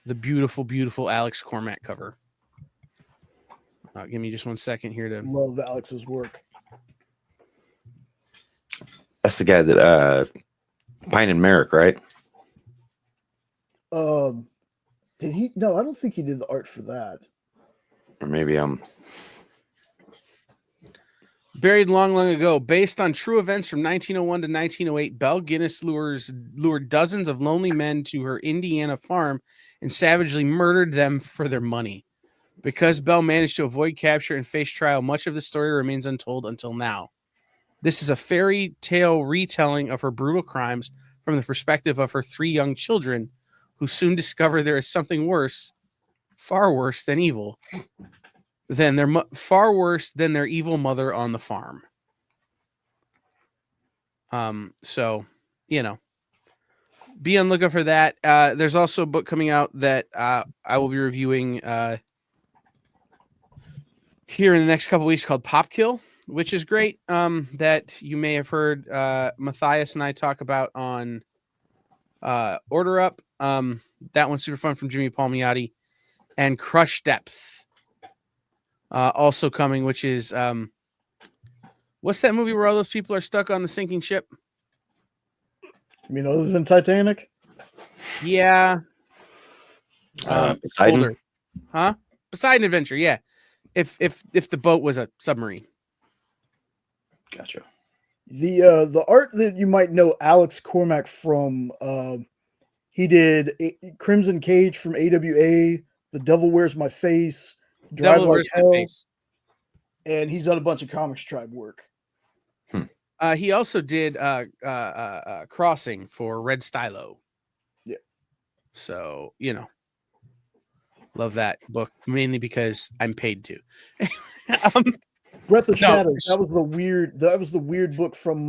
the beautiful, beautiful Alex Cormack cover. Give me just 1 second here to Love Alex's work. That's the guy that Pine and Merrick, right? Did he? No, I don't think he did the art for that. Or maybe Buried Long, Long Ago, based on true events from 1901 to 1908, Belle Guinness lured dozens of lonely men to her Indiana farm and savagely murdered them for their money. Because Belle managed to avoid capture and face trial, much of the story remains untold until now. This is a fairy tale retelling of her brutal crimes from the perspective of her 3 young children, who soon discover there is something worse, far worse than evil, far worse than their evil mother on the farm. So, you know, be on lookout for that. There's also a book coming out that I will be reviewing here in the next couple weeks called Pop Kill, which is great. That you may have heard Matthias and I talk about on Order Up. That one's super fun from Jimmy Palmiotti. And Crush Depth also coming, which is what's that movie where all those people are stuck on the sinking ship? You mean other than Titanic? Yeah. Poseidon? Older. Huh? Poseidon Adventure, yeah. If the boat was a submarine. Gotcha. The art that you might know Alex Cormack from, he did Crimson Cage from AWA, The Devil Wears My Face, Drive Devil Like Wears My Hell, Face. and he's done a bunch of Comics Tribe work. He also did Crossing for Red Stylo. Yeah. So, you know, love that book, mainly because I'm paid to. Breath of Shadows. That was the weird book from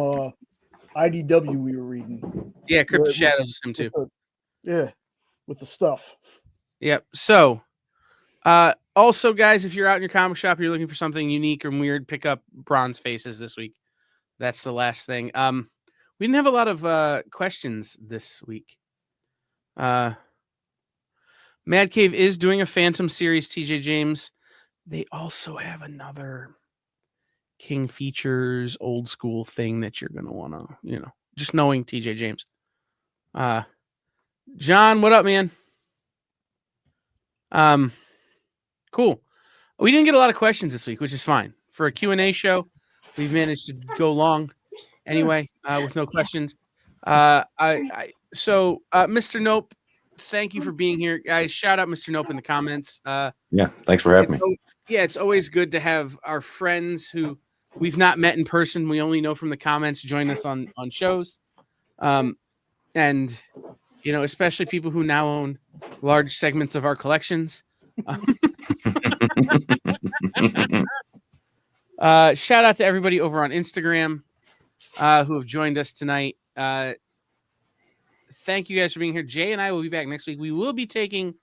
IDW we were reading. Yeah, Crypt of Shadows is him too. With the stuff. Yep. So, also, guys, if you're out in your comic shop, you're looking for something unique or weird, pick up Bronze Faces this week. That's the last thing. We didn't have a lot of questions this week. Mad Cave is doing a Phantom series, TJ James. They also have another King Features old school thing that you're going to want to, you know, just knowing TJ James. John, what up, man? Cool. We didn't get a lot of questions this week, which is fine. For a Q&A show, we've managed to go long anyway, with no questions. So Mr. Nope, thank you for being here, guys. Shout out Mr. Nope in the comments. Yeah, thanks for having me. It's always good to have our friends who we've not met in person, we only know from the comments, join us on shows. And, you know, especially people who now own large segments of our collections. Shout out to everybody over on Instagram who have joined us tonight. Thank you guys for being here. Jay and I will be back next week. We will be taking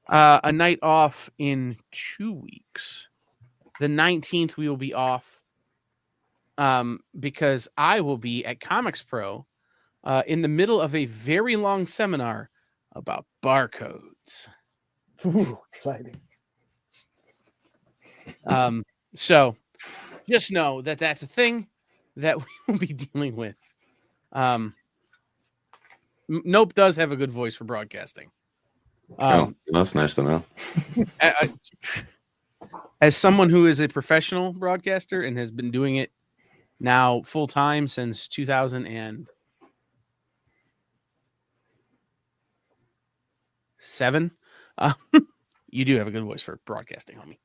a night off in 2 weeks. The 19th we will be off because I will be at Comics Pro in the middle of a very long seminar about barcodes. Ooh, exciting. So just know that that's a thing that we will be dealing with. Nope does have a good voice for broadcasting. That's nice to know. As someone who is a professional broadcaster and has been doing it now full time since 2007, you do have a good voice for broadcasting, homie.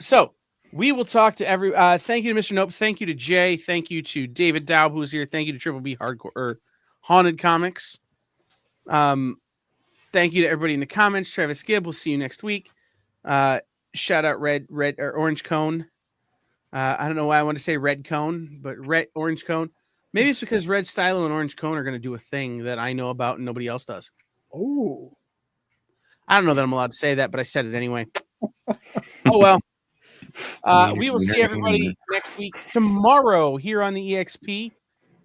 So We will talk to every. Thank you to Mr. Nope. Thank you to Jay. Thank you to David Daub, who's here. Thank you to Triple B Hardcore or Haunted Comics. Thank you to everybody in the comments. Travis Gibb. We'll see you next week. Shout out Red or Orange Cone. I don't know why I want to say Red Cone, but Orange Cone. Maybe it's because Red Stylo and Orange Cone are going to do a thing that I know about and nobody else does. Oh, I don't know that I'm allowed to say that, but I said it anyway. Oh well. We will see everybody next week. Tomorrow here on the EXP.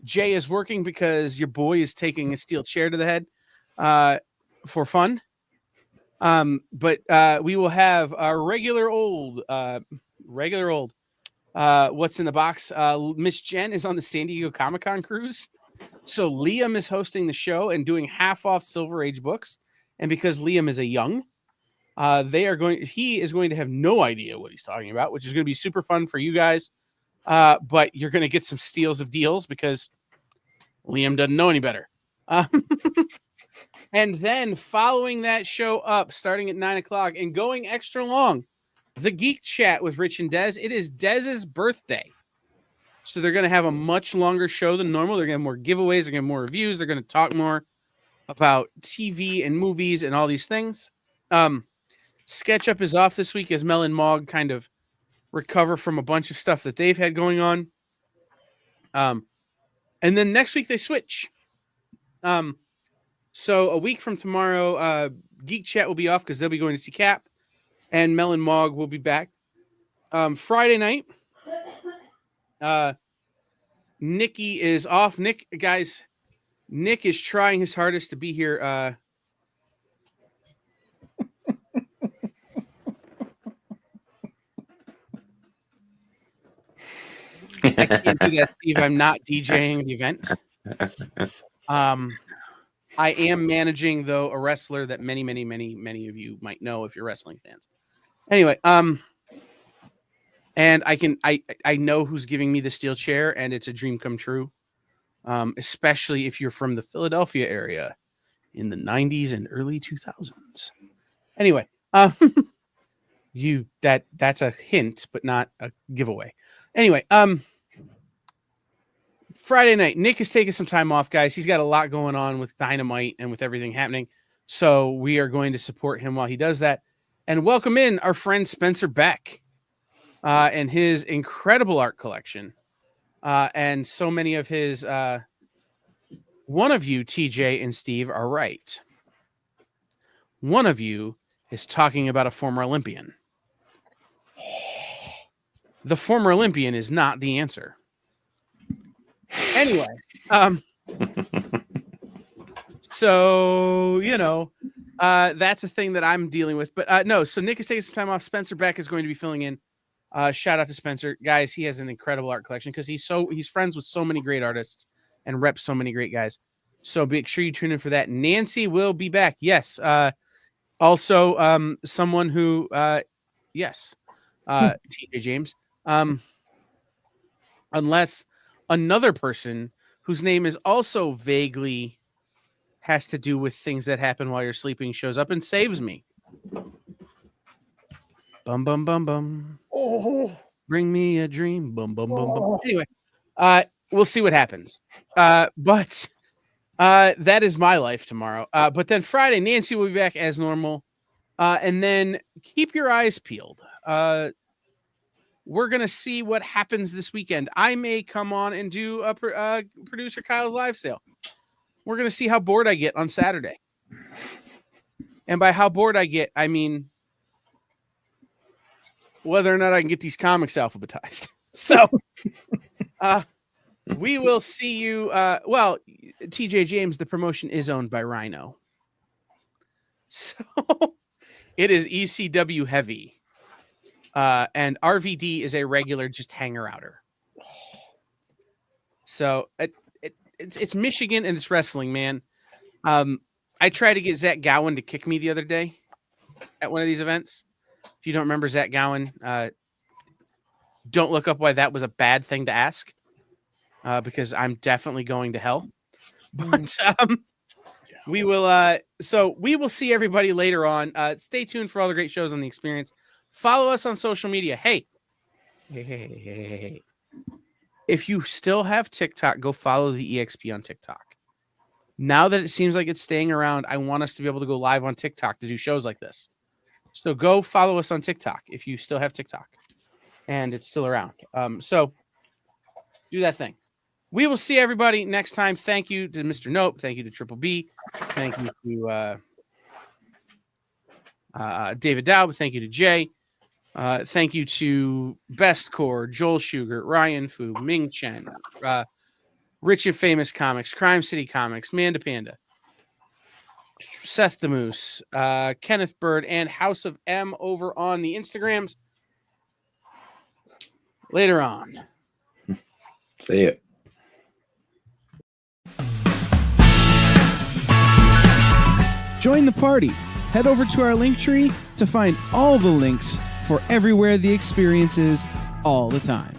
Jay is working because your boy is taking a steel chair to the head for fun. But we will have our regular old what's in the box. Miss Jen is on the San Diego Comic-Con cruise. So Liam is hosting the show and doing half off Silver Age books. And because Liam is a young, he is going to have no idea what he's talking about, which is going to be super fun for you guys. But you're going to get some steals of deals because Liam doesn't know any better. And then following that show up, starting at 9:00 and going extra long, the Geek Chat with Rich and Dez. It is Dez's birthday. So they're going to have a much longer show than normal. They're going to have more giveaways. They're going to have more reviews. They're going to talk more about TV and movies and all these things. Sketch Up is off this week as Mel and Mog kind of recover from a bunch of stuff that they've had going on. And then next week they switch. So a week from tomorrow, Geek Chat will be off because they'll be going to see Cap, and Mel and Mog will be back. Friday night, Nikki is off. Nick is trying his hardest to be here. I can't do that, Steve. I'm not DJing the event. I am managing, though, a wrestler that many of you might know if you're wrestling fans. Anyway, and I know who's giving me the steel chair, and it's a dream come true. Especially if you're from the Philadelphia area in the 90s and early 2000s. Anyway, that's a hint, but not a giveaway. Anyway, Friday night, Nick is taking some time off, guys. He's got a lot going on with Dynamite and with everything happening. So we are going to support him while he does that. And welcome in our friend Spencer Beck and his incredible art collection. And so many of his, one of you, TJ and Steve, are right. One of you is talking about a former Olympian. The former Olympian is not the answer. Anyway, so, that's a thing that I'm dealing with. But no, so Nick is taking some time off. Spencer Beck is going to be filling in. Shout out to Spencer. Guys, he has an incredible art collection because he's friends with so many great artists and reps so many great guys. So make sure you tune in for that. Nancy will be back. Yes. Also, someone who, yes, TJ James. Unless another person whose name is also vaguely has to do with things that happen while you're sleeping shows up and saves me. Bum, bum, bum, bum. Oh, bring me a dream. Bum, bum, bum, bum. Anyway, we'll see what happens. But that is my life tomorrow. But then Friday, Nancy will be back as normal. And then keep your eyes peeled. We're going to see what happens this weekend. I may come on and do a producer Kyle's live sale. We're going to see how bored I get on Saturday. And by how bored I get, I mean whether or not I can get these comics alphabetized. So we will see you. Well, TJ James, the promotion is owned by Rhino. So it is ECW heavy. And RVD is a regular just hanger-outer. So it's Michigan and it's wrestling, man. I tried to get Zach Gowen to kick me the other day at one of these events. If you don't remember Zach Gowen, don't look up why that was a bad thing to ask, because I'm definitely going to hell. But we will. So we will see everybody later on. Stay tuned for all the great shows on the Experience. Follow us on social media. Hey, Hey. If you still have TikTok, go follow the EXP on TikTok. Now that it seems like it's staying around, I want us to be able to go live on TikTok to do shows like this. So go follow us on TikTok if you still have TikTok and it's still around. So do that thing. We will see everybody next time. Thank you to Mr. Nope. Thank you to Triple B. Thank you to David Dowd. Thank you to Jay. Thank you to Best Core, Joel Sugar, Ryan Fu, Ming Chen, Rich and Famous Comics, Crime City Comics, Manda Panda, Seth the Moose, Kenneth Bird, and House of M over on the Instagrams. Later on. See it. Join the party. Head over to our link tree to find all the links for everywhere the experience is all the time.